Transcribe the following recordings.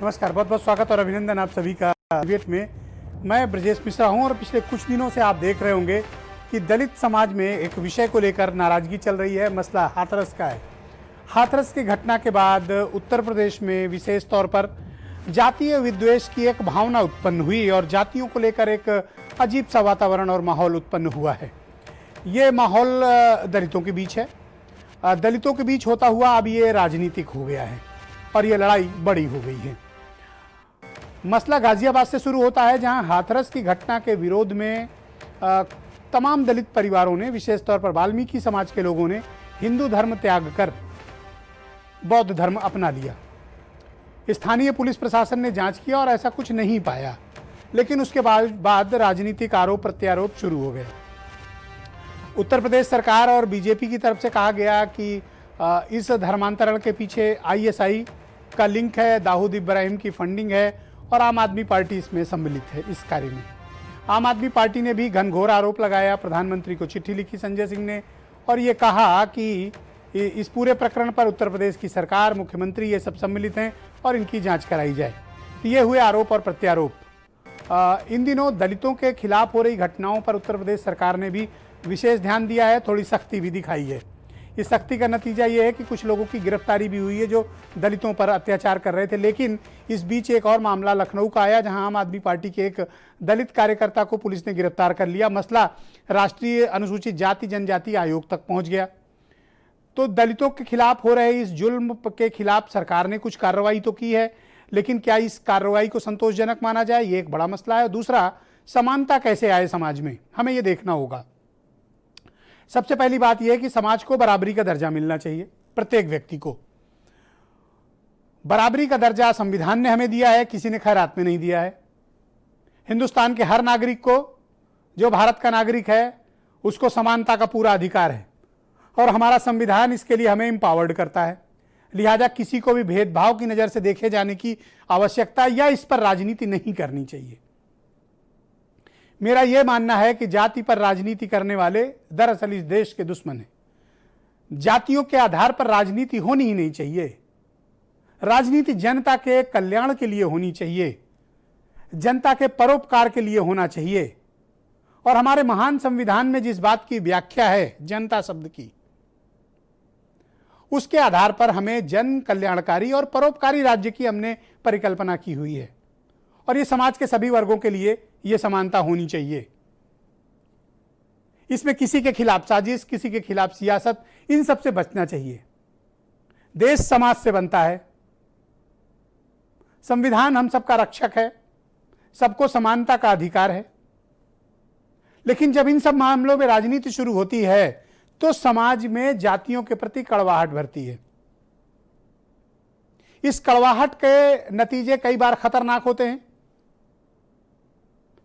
नमस्कार, बहुत बहुत स्वागत और अभिनंदन आप सभी का डिबेट में। मैं ब्रजेश मिश्रा हूं और पिछले कुछ दिनों से आप देख रहे होंगे कि दलित समाज में एक विषय को लेकर नाराजगी चल रही है। मसला हाथरस का है। हाथरस की घटना के बाद उत्तर प्रदेश में विशेष तौर पर जातीय विद्वेष की एक भावना उत्पन्न हुई और जातियों को लेकर एक अजीब सा वातावरण और माहौल उत्पन्न हुआ है। ये माहौल दलितों के बीच है, दलितों के बीच होता हुआ अब ये राजनीतिक हो गया है और ये लड़ाई बड़ी हो गई है। मसला गाजियाबाद से शुरू होता है, जहां हाथरस की घटना के विरोध में तमाम दलित परिवारों ने, विशेष तौर पर वाल्मीकि समाज के लोगों ने हिंदू धर्म त्याग कर बौद्ध धर्म अपना लिया। स्थानीय पुलिस प्रशासन ने जांच किया और ऐसा कुछ नहीं पाया, लेकिन उसके बाद राजनीतिक आरोप प्रत्यारोप शुरू हो गए। उत्तर प्रदेश सरकार और बीजेपी की तरफ से कहा गया कि इस धर्मांतरण के पीछे आईएसआई का लिंक है, दाऊद इब्राहिम की फंडिंग है और आम आदमी पार्टी इसमें सम्मिलित है। इस कार्य में आम आदमी पार्टी ने भी घनघोर आरोप लगाया। प्रधानमंत्री को चिट्ठी लिखी संजय सिंह ने और ये कहा कि इस पूरे प्रकरण पर उत्तर प्रदेश की सरकार, मुख्यमंत्री, ये सब सम्मिलित हैं और इनकी जांच कराई जाए। तो ये हुए आरोप और प्रत्यारोप। इन दिनों दलितों के खिलाफ हो रही घटनाओं पर उत्तर प्रदेश सरकार ने भी विशेष ध्यान दिया है, थोड़ी सख्ती भी दिखाई है। इस सख्ती का नतीजा ये है कि कुछ लोगों की गिरफ्तारी भी हुई है जो दलितों पर अत्याचार कर रहे थे। लेकिन इस बीच एक और मामला लखनऊ का आया, जहां आम आदमी पार्टी के एक दलित कार्यकर्ता को पुलिस ने गिरफ्तार कर लिया। मसला राष्ट्रीय अनुसूचित जाति जनजाति आयोग तक पहुंच गया। तो दलितों के खिलाफ हो रहे इस जुल्म के खिलाफ सरकार ने कुछ कार्रवाई तो की है, लेकिन क्या इस कार्रवाई को संतोषजनक माना जाए, ये एक बड़ा मसला है। दूसरा, समानता कैसे आए समाज में, हमें ये देखना होगा। सबसे पहली बात यह है कि समाज को बराबरी का दर्जा मिलना चाहिए। प्रत्येक व्यक्ति को बराबरी का दर्जा संविधान ने हमें दिया है, किसी ने खैरात में नहीं दिया है। हिंदुस्तान के हर नागरिक को, जो भारत का नागरिक है, उसको समानता का पूरा अधिकार है और हमारा संविधान इसके लिए हमें एम्पावर्ड करता है। लिहाजा किसी को भी भेदभाव की नज़र से देखे जाने की आवश्यकता या इस पर राजनीति नहीं करनी चाहिए। मेरा यह मानना है कि जाति पर राजनीति करने वाले दरअसल इस देश के दुश्मन हैं। जातियों के आधार पर राजनीति होनी ही नहीं चाहिए। राजनीति जनता के कल्याण के लिए होनी चाहिए, जनता के परोपकार के लिए होना चाहिए। और हमारे महान संविधान में जिस बात की व्याख्या है जनता शब्द की, उसके आधार पर हमें जन कल्याणकारी और परोपकारी राज्य की हमने परिकल्पना की हुई है और ये समाज के सभी वर्गों के लिए ये समानता होनी चाहिए। इसमें किसी के खिलाफ साजिश, किसी के खिलाफ सियासत, इन सब से बचना चाहिए। देश समाज से बनता है, संविधान हम सबका रक्षक है, सबको समानता का अधिकार है। लेकिन जब इन सब मामलों में राजनीति शुरू होती है तो समाज में जातियों के प्रति कड़वाहट भरती है। इस कड़वाहट के नतीजे कई बार खतरनाक होते हैं।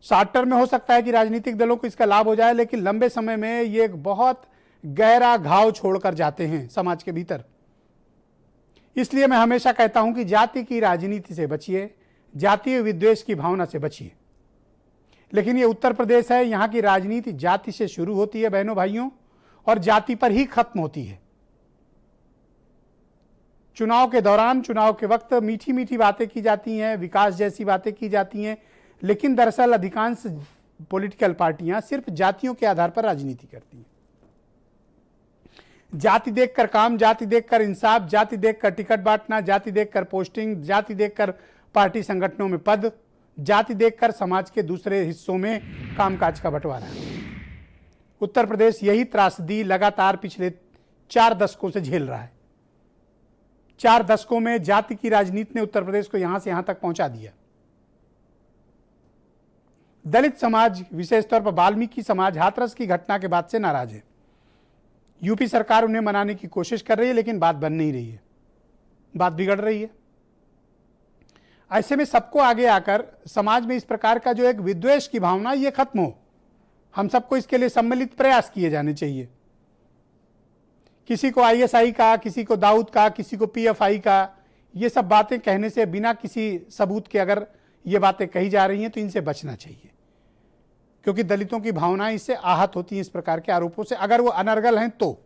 शॉर्ट टर्म में हो सकता है कि राजनीतिक दलों को इसका लाभ हो जाए, लेकिन लंबे समय में ये एक बहुत गहरा घाव छोड़कर जाते हैं समाज के भीतर। इसलिए मैं हमेशा कहता हूं कि जाति की राजनीति से बचिए, जातीय विद्वेष की भावना से बचिए। लेकिन ये उत्तर प्रदेश है, यहां की राजनीति जाति से शुरू होती है बहनों भाइयों, और जाति पर ही खत्म होती है। चुनाव के दौरान, चुनाव के वक्त मीठी मीठी बातें की जाती हैं, विकास जैसी बातें की जाती हैं, लेकिन दरअसल अधिकांश पॉलिटिकल पार्टियां सिर्फ जातियों के आधार पर राजनीति करती हैं। जाति देखकर काम, जाति देखकर इंसाफ, जाति देखकर टिकट बांटना, जाति देखकर पोस्टिंग, जाति देखकर पार्टी संगठनों में पद, जाति देखकर समाज के दूसरे हिस्सों में कामकाज का बंटवारा। उत्तर प्रदेश यही त्रासदी लगातार पिछले 4 दशकों से झेल रहा है। 4 दशकों में जाति की राजनीति ने उत्तर प्रदेश को यहां से यहां तक पहुंचा दिया। दलित समाज, विशेष तौर पर वाल्मीकि समाज, हाथरस की घटना के बाद से नाराज है। यूपी सरकार उन्हें मनाने की कोशिश कर रही है, लेकिन बात बन नहीं रही है, बात बिगड़ रही है। ऐसे में सबको आगे आकर समाज में इस प्रकार का जो एक विद्वेष की भावना, ये खत्म हो। हम सबको इसके लिए सम्मिलित प्रयास किए जाने चाहिए। किसी को आईएसआई का, किसी को दाऊद का, किसी को पीएफआई का, ये सब बातें कहने से, बिना किसी सबूत के अगर ये बातें कही जा रही हैं तो इनसे बचना चाहिए, क्योंकि दलितों की भावनाएं इससे आहत होती हैं, इस प्रकार के आरोपों से, अगर वो अनर्गल हैं तो।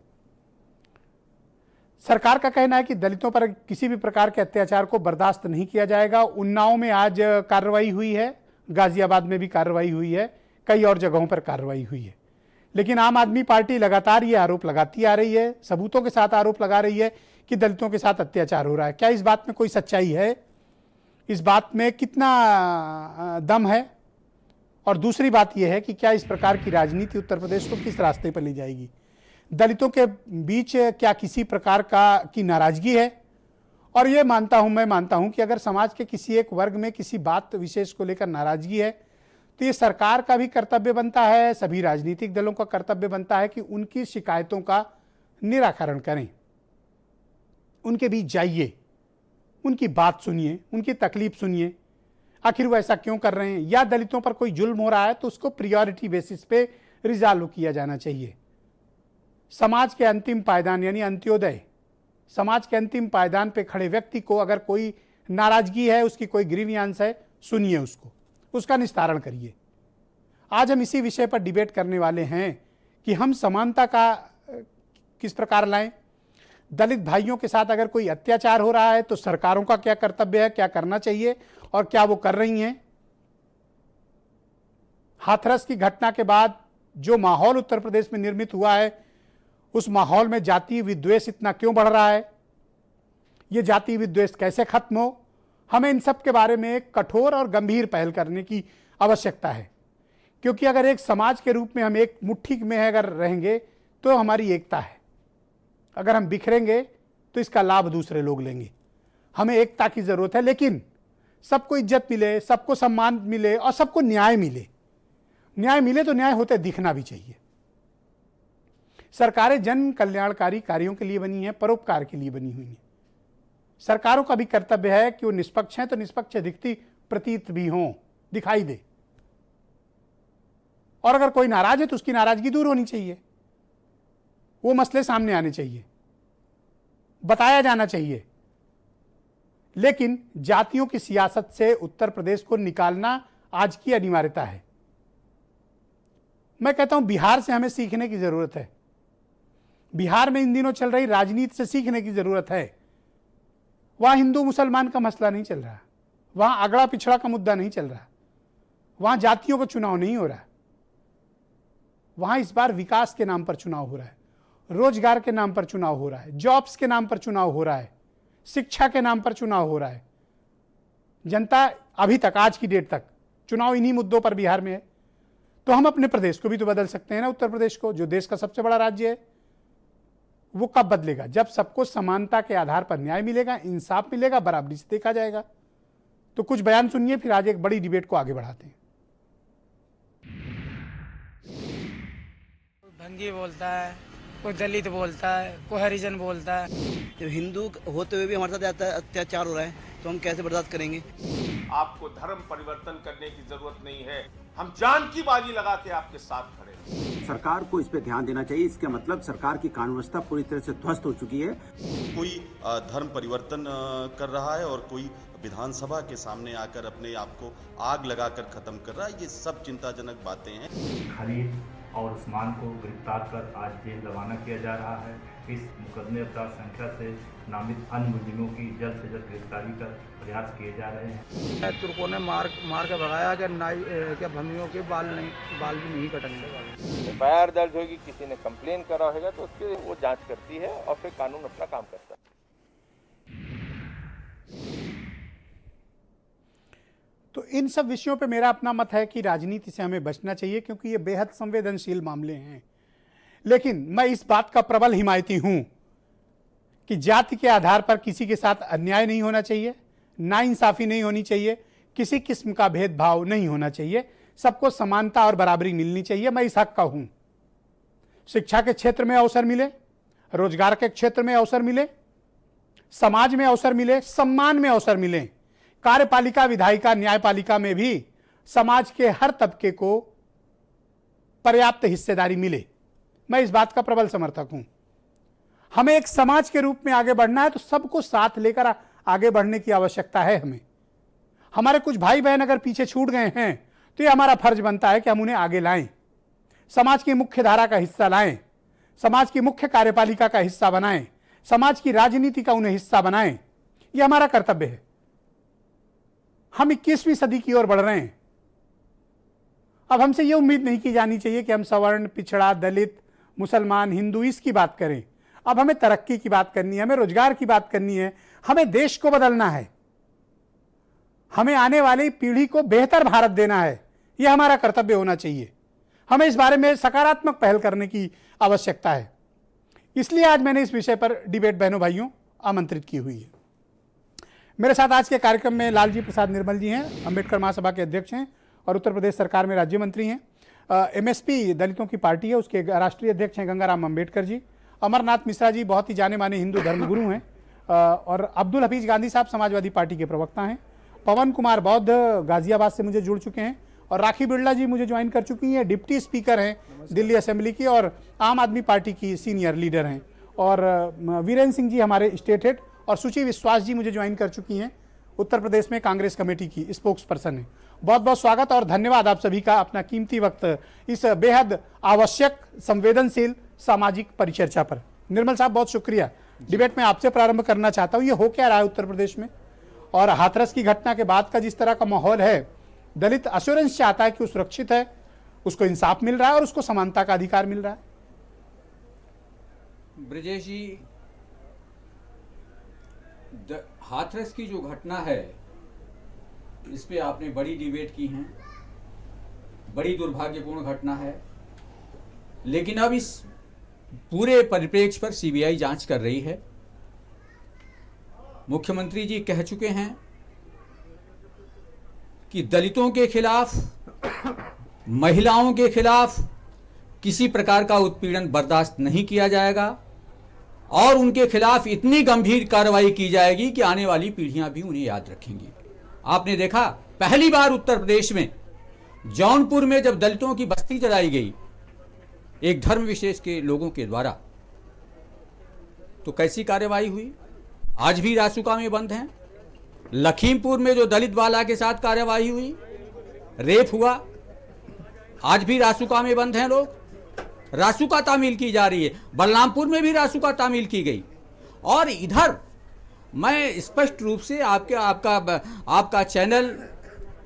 सरकार का कहना है कि दलितों पर किसी भी प्रकार के अत्याचार को बर्दाश्त नहीं किया जाएगा। उन्नाव में आज कार्रवाई हुई है, गाजियाबाद में भी कार्रवाई हुई है, कई और जगहों पर कार्रवाई हुई है। लेकिन आम आदमी पार्टी लगातार ये आरोप लगाती आ रही है, सबूतों के साथ आरोप लगा रही है कि दलितों के साथ अत्याचार हो रहा है। क्या इस बात में कोई सच्चाई है? इस बात में कितना दम है? और दूसरी बात यह है कि क्या इस प्रकार की राजनीति उत्तर प्रदेश को किस रास्ते पर ले जाएगी? दलितों के बीच क्या किसी प्रकार की नाराजगी है? और ये मैं मानता हूं कि अगर समाज के किसी एक वर्ग में किसी बात विशेष को लेकर नाराजगी है तो ये सरकार का भी कर्तव्य बनता है, सभी राजनीतिक दलों का कर्तव्य बनता है कि उनकी शिकायतों का निराकरण करें, उनके बीच जाइए, उनकी बात सुनिए, उनकी तकलीफ सुनिए, आखिर वो ऐसा क्यों कर रहे हैं, या दलितों पर कोई जुल्म हो रहा है तो उसको प्रायोरिटी बेसिस पे रिजॉल्व किया जाना चाहिए। समाज के अंतिम पायदान यानी अंत्योदय, समाज के अंतिम पायदान पे खड़े व्यक्ति को अगर कोई नाराजगी है, उसकी कोई ग्रीवियंस है, सुनिए उसको, उसका निस्तारण करिए। आज हम इसी विषय पर डिबेट करने वाले हैं कि हम समानता का किस प्रकार लाएं। दलित भाइयों के साथ अगर कोई अत्याचार हो रहा है तो सरकारों का क्या कर्तव्य है, क्या करना चाहिए और क्या वो कर रही हैं। हाथरस की घटना के बाद जो माहौल उत्तर प्रदेश में निर्मित हुआ है, उस माहौल में जातीय विद्वेष इतना क्यों बढ़ रहा है, ये जातीय विद्वेष कैसे खत्म हो, हमें इन सब के बारे में एक कठोर और गंभीर पहल करने की आवश्यकता है। क्योंकि अगर एक समाज के रूप में हम एक मुट्ठी में अगर रहेंगे तो हमारी एकता है, अगर हम बिखरेंगे तो इसका लाभ दूसरे लोग लेंगे। हमें एकता की जरूरत है, लेकिन सबको इज्जत मिले, सबको सम्मान मिले और सबको न्याय मिले। न्याय मिले तो न्याय होते दिखना भी चाहिए। सरकारें जन कल्याणकारी कार्यों के लिए बनी हैं, परोपकार के लिए बनी हुई हैं। सरकारों का भी कर्तव्य है कि वो निष्पक्ष हैं तो निष्पक्ष दिखती प्रतीत भी हों, दिखाई दे। और अगर कोई नाराज है तो उसकी नाराजगी दूर होनी चाहिए, वो मसले सामने आने चाहिए, बताया जाना चाहिए। लेकिन जातियों की सियासत से उत्तर प्रदेश को निकालना आज की अनिवार्यता है। मैं कहता हूं बिहार से हमें सीखने की जरूरत है। बिहार में इन दिनों चल रही राजनीति से सीखने की जरूरत है। वहां हिंदू मुसलमान का मसला नहीं चल रहा, वहां अगड़ा पिछड़ा का मुद्दा नहीं चल रहा, वहां जातियों का चुनाव नहीं हो रहा। वहां इस बार विकास के नाम पर चुनाव हो रहा है, रोजगार के नाम पर चुनाव हो रहा है, जॉब्स के नाम पर चुनाव हो रहा है, शिक्षा के नाम पर चुनाव हो रहा है। जनता अभी तक, आज की डेट तक चुनाव इन्हीं मुद्दों पर बिहार में है। तो हम अपने प्रदेश को भी तो बदल सकते हैं ना, उत्तर प्रदेश को, जो देश का सबसे बड़ा राज्य है। वो कब बदलेगा? जब सबको समानता के आधार पर न्याय मिलेगा, इंसाफ मिलेगा, बराबरी से देखा जाएगा। तो कुछ बयान सुनिए, फिर आज एक बड़ी डिबेट को आगे बढ़ाते हैं। भंगी बोलता है, कोई दलित बोलता है, कोई हरिजन बोलता है। जब हिंदू होते हुए भी हमारे साथ अत्याचार हो रहा है तो हम कैसे बर्दाश्त करेंगे? आपको धर्म परिवर्तन करने की जरूरत नहीं है, हम जान की बाजी लगा के आपके साथ खड़े हैं। सरकार को इस पे ध्यान देना चाहिए। इसका मतलब सरकार की कानून व्यवस्था पूरी तरह से ध्वस्त हो चुकी है। कोई धर्म परिवर्तन कर रहा है और कोई विधानसभा के सामने आकर अपने आप को आग लगाकर खत्म कर रहा है। ये सब चिंताजनक बातें हैं। खलील और उस्मान को गिरफ्तार कर आज जेल रवाना किया जा रहा है। इस मुकदमे अपराध संख्या से नामित अन्य मुलजिमों की जल्द से जल्द गिरफ्तारी कर प्रयास किए जा रहे हैं। तुर्कों ने मार के भगाया कि भंगियों के बाल भी नहीं कटेंगे। एफआईआर दर्ज होगी, किसी ने कंप्लेन करा होगा तो उसकी वो जांच करती है और फिर कानून अपना काम करता है। तो इन सब विषयों पे मेरा अपना मत है कि राजनीति से हमें बचना चाहिए, क्योंकि ये बेहद संवेदनशील मामले हैं। लेकिन मैं इस बात का प्रबल हिमायती हूं कि जाति के आधार पर किसी के साथ अन्याय नहीं होना चाहिए, नाइंसाफी नहीं होनी चाहिए, किसी किस्म का भेदभाव नहीं होना चाहिए, सबको समानता और बराबरी मिलनी चाहिए। मैं इस हक का हूं। शिक्षा के क्षेत्र में अवसर मिले, रोजगार के क्षेत्र में अवसर मिले, समाज में अवसर मिले, सम्मान में अवसर मिले, कार्यपालिका, विधायिका, न्यायपालिका में भी समाज के हर तबके को पर्याप्त हिस्सेदारी मिले। मैं इस बात का प्रबल समर्थक हूं। हमें एक समाज के रूप में आगे बढ़ना है तो सबको साथ लेकर आगे बढ़ने की आवश्यकता है। हमारे कुछ भाई बहन अगर पीछे छूट गए हैं तो ये हमारा फर्ज बनता है कि हम उन्हें आगे लाएं, समाज की मुख्य धारा का हिस्सा लाएं, समाज की मुख्य कार्यपालिका का हिस्सा बनाएं, समाज की राजनीति का उन्हें हिस्सा बनाएं, यह हमारा कर्तव्य है। हम 21वीं सदी की ओर बढ़ रहे हैं। अब हमसे यह उम्मीद नहीं की जानी चाहिए कि हम सवर्ण, पिछड़ा, दलित, मुसलमान, हिंदू इसकी बात करें। अब हमें तरक्की की बात करनी है, हमें रोजगार की बात करनी है, हमें देश को बदलना है, हमें आने वाली पीढ़ी को बेहतर भारत देना है। यह हमारा कर्तव्य होना चाहिए। हमें इस बारे में सकारात्मक पहल करने की आवश्यकता है। इसलिए आज मैंने इस विषय पर डिबेट बहनों भाइयों आमंत्रित की हुई है। मेरे साथ आज के कार्यक्रम में लालजी प्रसाद निर्मल जी हैं, अंबेडकर महासभा के अध्यक्ष हैं और उत्तर प्रदेश सरकार में राज्य मंत्री हैं। एमएसपी दलितों की पार्टी है, उसके राष्ट्रीय अध्यक्ष हैं गंगाराम अंबेडकर जी। अमरनाथ मिश्रा जी बहुत ही जाने माने हिंदू धर्मगुरु हैं। और अब्दुल हफीज गांधी साहब समाजवादी पार्टी के प्रवक्ता हैं। पवन कुमार बौद्ध गाजियाबाद से मुझे जुड़ चुके हैं और राखी बिरला जी मुझे ज्वाइन कर चुकी हैं, डिप्टी स्पीकर हैं दिल्ली असेंबली की और आम आदमी पार्टी की सीनियर लीडर हैं। और वीरेंद्र सिंह जी हमारे स्टेट हेड और सुची विश्वास जी मुझे ज्वाइन कर चुकी हैं, उत्तर प्रदेश में कांग्रेस कमेटी की स्पोक्स पर्सन है। बहुत बहुत स्वागत और धन्यवाद आप सभी का अपना कीमती वक्त इस बेहद आवश्यक संवेदनशील सामाजिक परिचर्चा पर। निर्मल साहब बहुत शुक्रिया। डिबेट में आपसे प्रारंभ करना चाहता हूँ, ये हो क्या रहा है उत्तर प्रदेश में और हाथरस की घटना के बाद का जिस तरह का माहौल है, दलित अश्योरेंस चाहता है कि वो सुरक्षित है, उसको इंसाफ मिल रहा है और उसको समानता का अधिकार मिल रहा है। ब्रजेश जी, हाथरस की जो घटना है इस पे आपने बड़ी डिबेट की है, बड़ी दुर्भाग्यपूर्ण घटना है, लेकिन अब इस पूरे परिप्रेक्ष्य पर सीबीआई जांच कर रही है। मुख्यमंत्री जी कह चुके हैं कि दलितों के खिलाफ, महिलाओं के खिलाफ किसी प्रकार का उत्पीड़न बर्दाश्त नहीं किया जाएगा और उनके खिलाफ इतनी गंभीर कार्रवाई की जाएगी कि आने वाली पीढ़ियां भी उन्हें याद रखेंगी। आपने देखा पहली बार उत्तर प्रदेश में जौनपुर में जब दलितों की बस्ती जलाई गई एक धर्म विशेष के लोगों के द्वारा, तो कैसी कार्रवाई हुई। आज भी रासुका में बंद हैं। लखीमपुर में जो दलित बाला के साथ कार्रवाई हुई, रेप हुआ, आज भी रासुका में बंद हैं लोग। रासुका तामील की जा रही है। बलरामपुर में भी रासुका तामील की गई। और इधर मैं स्पष्ट रूप से आपका चैनल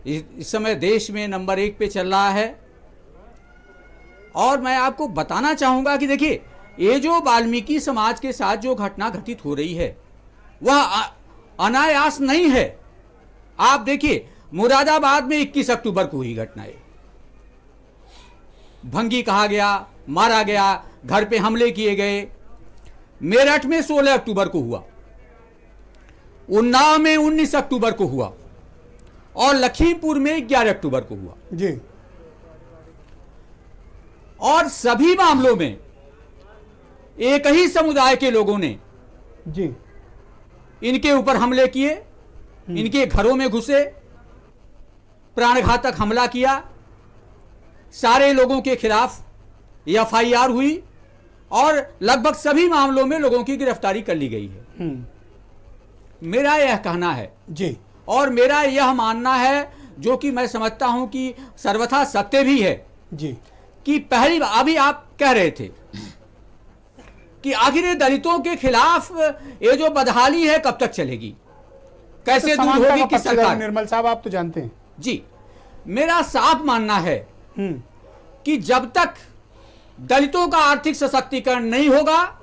इस समय देश में नंबर 1 पे चल रहा है और मैं आपको बताना चाहूंगा कि देखिए, ये जो वाल्मीकि समाज के साथ जो घटना घटित हो रही है वह अनायास नहीं है। आप देखिए, मुरादाबाद में 21 अक्टूबर को हुई घटना है। भंगी कहा गया, मारा गया, घर पे हमले किए गए। मेरठ में 16 अक्टूबर को हुआ, उन्नाव में 19 अक्टूबर को हुआ और लखीमपुर में 11 अक्टूबर को हुआ जी। और सभी मामलों में एक ही समुदाय के लोगों ने जी इनके ऊपर हमले किए, इनके घरों में घुसे, प्राणघातक हमला किया। सारे लोगों के खिलाफ एफआईआर हुई और लगभग सभी मामलों में लोगों की गिरफ्तारी कर ली गई है। मेरा यह कहना है जी, और मेरा यह मानना है, जो कि मैं समझता हूं कि सर्वथा सत्य भी है जी, कि पहली बार अभी आप कह रहे थे कि आखिर ये दलितों के खिलाफ ये जो बदहाली है कब तक चलेगी, कैसे दूर होगी किस सरकार। निर्मल साहब आप तो जानते हैं जी, मेरा साफ मानना है कि जब तक दलितों का आर्थिक सशक्तिकरण नहीं होगा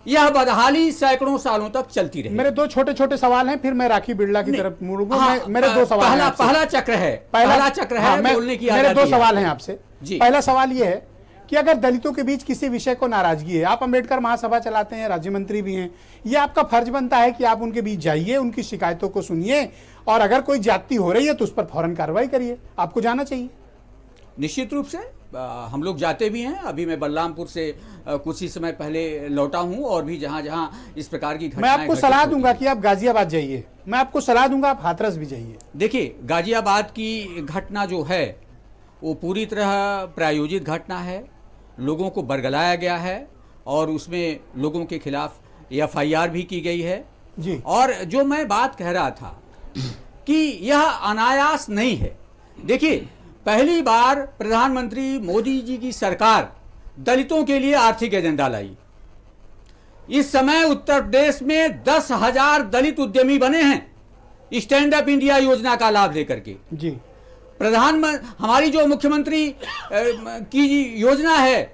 यह बदहाली सैकड़ों सालों तक चलती रहेगी। मेरे दो छोटे छोटे सवाल हैं, फिर मैं राखी बिरला की तरफ मुड़ूंगा। मेरे दो सवाल हैं। पहला चक्र है, पहला चक्र है बोलने की। मेरे दो सवाल हैं आपसे। जी, पहला सवाल यह है कि अगर दलितों के बीच किसी विषय को नाराजगी है, आप अंबेडकर महासभा चलाते हैं, राज्य मंत्री भी हैं, यह आपका फर्ज बनता है कि आप उनके बीच जाइए, उनकी शिकायतों को सुनिए और अगर कोई ज्यादती हो रही है तो उस पर फौरन कार्रवाई करिए। आपको जाना चाहिए। निश्चित रूप से हम लोग जाते भी हैं। अभी मैं बलरामपुर से कुछ ही समय पहले लौटा हूं और भी जहां जहां इस प्रकार की मैं आपको सलाह दूंगा कि आप गाजियाबाद जाइए, मैं आपको सलाह दूंगा आप हाथरस भी जाइए। देखिए, गाजियाबाद की घटना जो है वो पूरी तरह प्रायोजित घटना है, लोगों को बरगलाया गया है और उसमें लोगों के खिलाफ एफआईआर भी की गई है जी। और जो मैं बात कह रहा था कि यह अनायास नहीं है। देखिए, पहली बार प्रधानमंत्री मोदी जी की सरकार दलितों के लिए आर्थिक एजेंडा लाई। इस समय उत्तर प्रदेश में 10,000 दलित उद्यमी बने हैं स्टैंड अप इंडिया योजना का लाभ लेकर के। जी, प्रधानमंत्री हमारी जो मुख्यमंत्री की योजना है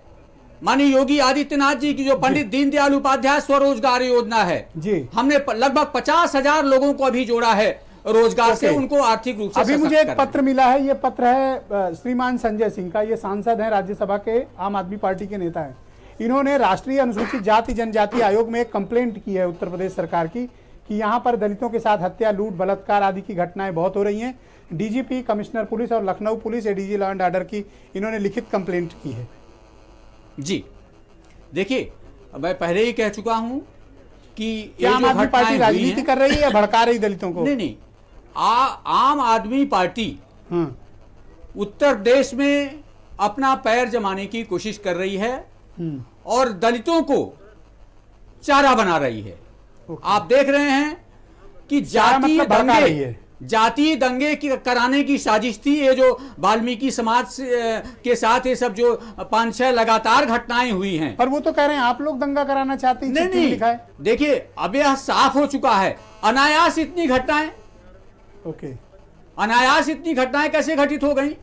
माननीय योगी आदित्यनाथ जी की, जो पंडित दीनदयाल उपाध्याय स्वरोजगार योजना है जी, हमने लगभग 50,000 लोगों को अभी जोड़ा है रोजगार से, उनको आर्थिक रूप से अभी सशक्त मुझे एक करने। पत्र मिला है, ये पत्र है श्रीमान संजय सिंह का। ये सांसद हैं राज्यसभा के, आम आदमी पार्टी के नेता हैं। इन्होंने राष्ट्रीय अनुसूचित जाति जनजाति आयोग में एक कंप्लेंट की है उत्तर प्रदेश सरकार की कि यहाँ पर दलितों के साथ हत्या, लूट, बलात्कार आदि की घटनाएं बहुत हो रही हैं। डीजीपी, कमिश्नर पुलिस और Lucknow police ADG law and order की इन्होंने लिखित कंप्लेंट की है। जी देखिए, मैं पहले ही कह चुका हूं कि क्या आम आदमी पार्टी राजनीति कर रही है या भड़का रही दलितों को? नहीं, आम आदमी पार्टी उत्तर प्रदेश में अपना पैर जमाने की कोशिश कर रही है और दलितों को चारा बना रही है। आप देख रहे हैं कि जातीय दंगे की कराने की साजिश थी। ये जो वाल्मीकि समाज के साथ ये सब जो 5-6 लगातार घटनाएं हुई हैं, पर वो तो कह रहे हैं आप लोग दंगा कराना चाहते हैं। नहीं, देखिए अब यह साफ हो चुका है। अनायास इतनी घटनाएं, अनायास इतनी घटनाएं कैसे घटित हो गई?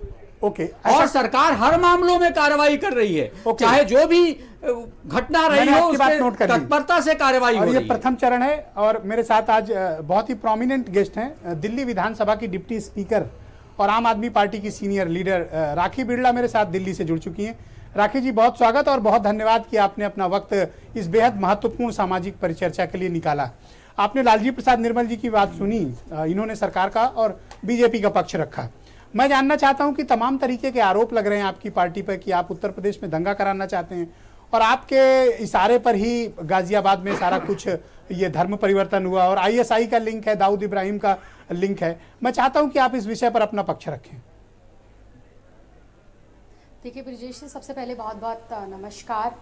और सरकार हर मामलों में कार्रवाई कर रही है, चाहे जो भी घटना रही हो उस पर तत्परता से कार्रवाई हो रही है। ये प्रथम चरण है। और मेरे साथ आज बहुत ही प्रोमिनेंट गेस्ट हैं, दिल्ली विधानसभा की डिप्टी स्पीकर और आम आदमी पार्टी की सीनियर लीडर राखी बिरला मेरे साथ दिल्ली से जुड़ चुकी हैं। राखी जी, बहुत स्वागत और बहुत धन्यवाद कि आपने अपना वक्त इस बेहद महत्वपूर्ण सामाजिक परिचर्चा के लिए निकाला। आपने लालजी प्रसाद निर्मल जी की बात सुनी, इन्होंने सरकार का और बीजेपी का पक्ष रखा। मैं जानना चाहता हूं कि तमाम तरीके के आरोप लग रहे हैं आपकी पार्टी पर कि आप उत्तर प्रदेश में दंगा कराना चाहते हैं और आपके इशारे पर ही गाजियाबाद में सारा कुछ ये धर्म परिवर्तन हुआ और आईएसआई का लिंक है, दाऊद इब्राहिम का लिंक है। मैं चाहता हूं कि आप इस विषय पर अपना पक्ष रखें। देखिए ब्रिजेश जी, सबसे पहले बहुत बहुत नमस्कार।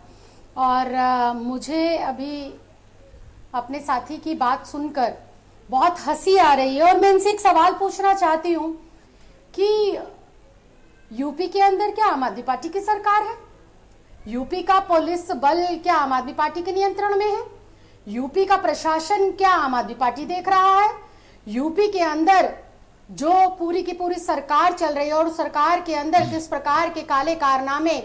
और मुझे अभी अपने साथी की बात सुनकर बहुत हंसी आ रही है और मैं इनसे एक सवाल पूछना चाहती हूँ कि यूपी के अंदर क्या आम आदमी पार्टी की सरकार है? यूपी का पुलिस बल क्या आम आदमी पार्टी के नियंत्रण में है? यूपी का प्रशासन क्या आम आदमी पार्टी देख रहा है? यूपी के अंदर जो पूरी की पूरी सरकार चल रही है और सरकार के अंदर किस प्रकार के काले कारनामे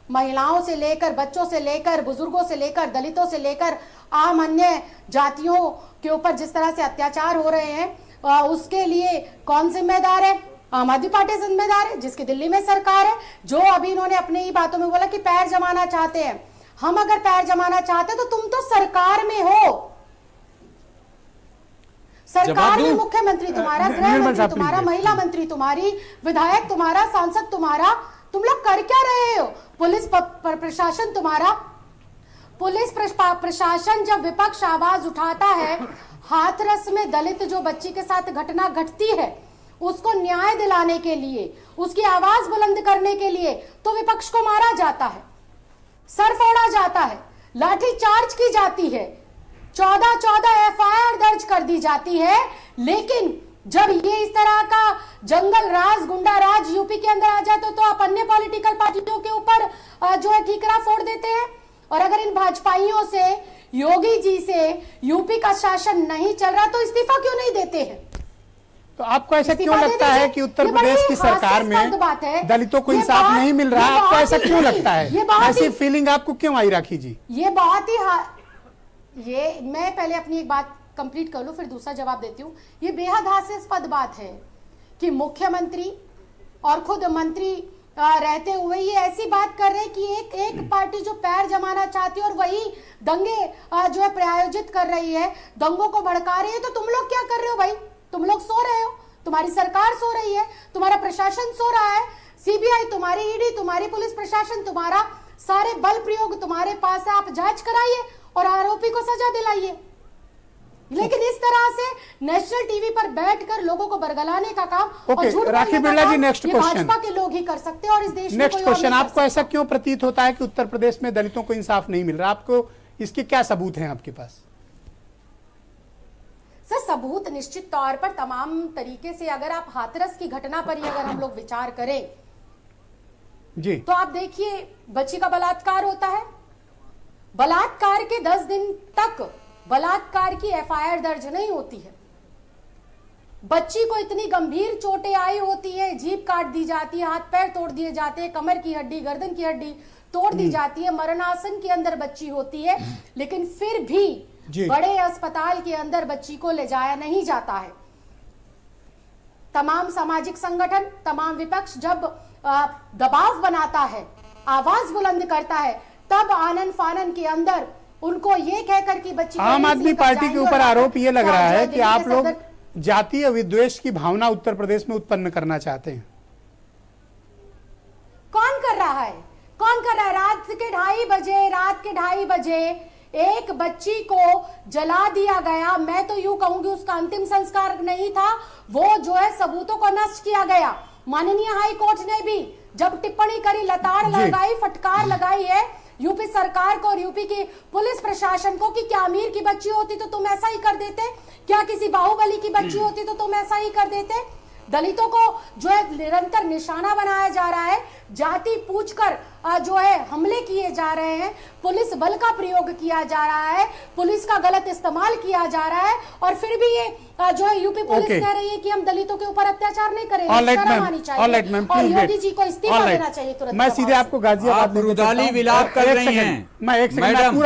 महिलाओं से लेकर, बच्चों से लेकर, बुजुर्गों से लेकर, दलितों से लेकर आम अन्य जातियों के ऊपर जिस तरह से अत्याचार हो रहे हैं, उसके लिए कौन जिम्मेदार है? आम आदमी पार्टी जिम्मेदार है, जिसकी दिल्ली में सरकार है। जो अभी इन्होंने अपने ही बातों में बोला कि पैर जमाना चाहते हैं, हम अगर पैर जमाना चाहते तो तुम तो सरकार में हो। सरकार में मुख्यमंत्री तुम्हारा, गृह मंत्री तुम्हारा, महिला मंत्री तुम्हारी, विधायक तुम्हारा, सांसद तुम्हारा, तुम लोग कर क्या रहे हो? पुलिस प्रशासन तुम्हारा। पुलिस प्रशासन जब विपक्ष आवाज उठाता है, हाथरस में दलित जो बच्ची के साथ घटना घटती है उसको न्याय दिलाने के लिए, उसकी आवाज बुलंद करने के लिए, तो विपक्ष को मारा जाता है, सर फोड़ा जाता है, लाठी चार्ज की जाती है, 14 एफआईआर दर्ज कर दी जाती है। लेकिन जब ये इस तरह का जंगल राज, गुंडा राज यूपी के अंदर आ जाए तो आप अन्य पॉलिटिकल पार्टियों के ऊपर जो है ठीकरा फोड़ देते हैं। और अगर इन भाजपाइयों से, योगी जी से यूपी का शासन नहीं चल रहा तो इस्तीफा क्यों नहीं देते हैं? तो आपको ऐसा क्यों लगता है कि उत्तर प्रदेश की सरकार में दलितों को इंसाफ नहीं मिल रहा? आपको ऐसा क्यों लगता है? ऐसी फीलिंग आपको क्यों आई राखी जी? ये बहुत ही मैं पहले अपनी एक बात कंप्लीट कर लूं, फिर दूसरा जवाब देती हूँ। ये बेहद हास्यास्पद बात है कि मुख्यमंत्री और खुद मंत्री रहते हुए ये ऐसी बात कर रहे हैं कि एक पार्टी जो पैर जमाना चाहती है और वही दंगे जो है प्रायोजित कर रही है, दंगों को भड़का रही है। तो तुम लोग क्या कर रहे हो भाई? तुम लोग सो रहे हो, तुम्हारी सरकार सो रही है, तुम्हारा प्रशासन सो रहा है, सीबीआई तुम्हारी, ईडी तुम्हारी, पुलिस प्रशासन तुम्हारा, सारे बल प्रयोग तुम्हारे पास है। आप जांच कराइए और आरोपी को सजा दिलाइए। लेकिन इस तरह से नेशनल टीवी पर बैठकर लोगों को बरगलाने का काम और झूठ राखी बिरला जी, नेक्स्ट क्वेश्चन। भाजपा के लोग ही कर सकते हैं और इस देश में नेक्स्ट क्वेश्चन, आपको ऐसा क्यों प्रतीत होता है कि उत्तर प्रदेश में दलितों को इंसाफ नहीं मिल रहा? आपको इसके क्या सबूत हैं आपके पास? सर, सबूत निश्चित तौर पर तमाम तरीके से, अगर आप हाथरस की घटना पर ही अगर हम लोग विचार करें जी, तो आप देखिए बच्ची का बलात्कार होता है, बलात्कार के 10 दिन तक बलात्कार की एफआईआर दर्ज नहीं होती है। बच्ची को इतनी गंभीर चोटें आई होती है, जीभ काट दी जाती है, हाथ पैर तोड़ दिए जाते हैं, कमर की हड्डी, गर्दन की हड्डी तोड़ दी जाती है, मरणासन के अंदर बच्ची होती है, लेकिन फिर भी बड़े अस्पताल के अंदर बच्ची को ले जाया नहीं जाता है। तमाम सामाजिक संगठन, तमाम विपक्ष जब दबाव बनाता है, आवाज बुलंद करता है, तब आनन फानन के अंदर उनको ये कहकर कि बच्ची आम आदमी पार्टी के ऊपर आरोप ये लग रहा है कि आप लोग जातीय विद्वेष की भावना उत्तर प्रदेश में उत्पन्न करना चाहते हैं। कौन कर रहा है? कौन कर रहा है? रात के 2:30 बजे एक बच्ची को जला दिया गया। मैं तो यूं कहूंगी उसका अंतिम संस्कार नहीं था, वो जो है सबूतों को नष्ट किया गया। माननीय हाई कोर्ट ने भी जब टिप्पणी करी, लताड़ लगाई, फटकार लगाई है यूपी सरकार को और यूपी की पुलिस प्रशासन को कि क्या अमीर की बच्ची होती तो तुम ऐसा ही कर देते, क्या किसी बाहुबली की बच्ची होती तो तुम ऐसा ही कर देते। दलितों को जो है निरंतर निशाना बनाया जा रहा है, जाति पूछकर जो है हमले किए जा रहे हैं, पुलिस बल का प्रयोग किया जा रहा है, पुलिस का गलत इस्तेमाल किया जा रहा है, और फिर भी ये जो है यूपी पुलिस कह रही है कि हम दलितों के ऊपर अत्याचार नहीं करेंगे। शर्म आनी चाहिए और योगी जी को इस्तीफा देना चाहिए तुरंत। मैं सीधे आपको गाजियाबाद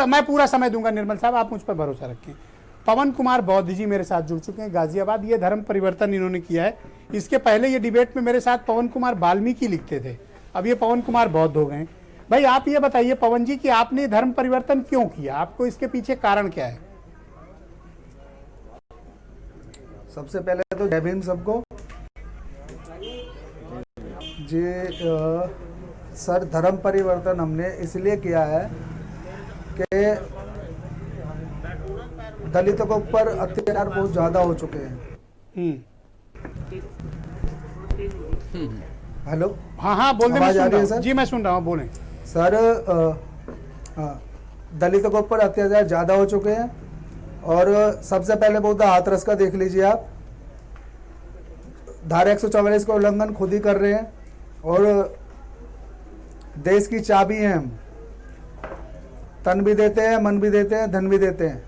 मैं पूरा समय दूंगा। निर्मल साहब, आप मुझ पर भरोसा रखें। पवन कुमार बौद्ध जी मेरे साथ जुड़ चुके हैं गाजियाबाद। ये धर्म परिवर्तन इन्होंने किया है। इसके पहले ये डिबेट में मेरे साथ पवन कुमार वाल्मीकि लिखते थे, अब ये पवन कुमार बौद्ध हो गए। भाई आप ये बताइए पवन जी कि आपने धर्म परिवर्तन क्यों किया, आपको इसके पीछे कारण क्या है? सबसे पहले तो जय भीम सबको जी। सर, धर्म परिवर्तन हमने इसलिए किया है कि दलितों के ऊपर अत्याचार बहुत ज्यादा हो चुके हैं। हेलो, हाँ बोलने में सुन रहा हूं। जी मैं सुन रहा हूँ, बोलें सर। दलितों के ऊपर अत्याचार ज्यादा हो चुके हैं और सबसे पहले बहुत हाथरस का देख लीजिए आप, धारा 144 का उल्लंघन खुद ही कर रहे हैं और देश की चाबी है हम, तन भी देते हैं, मन भी देते हैं, धन भी देते हैं।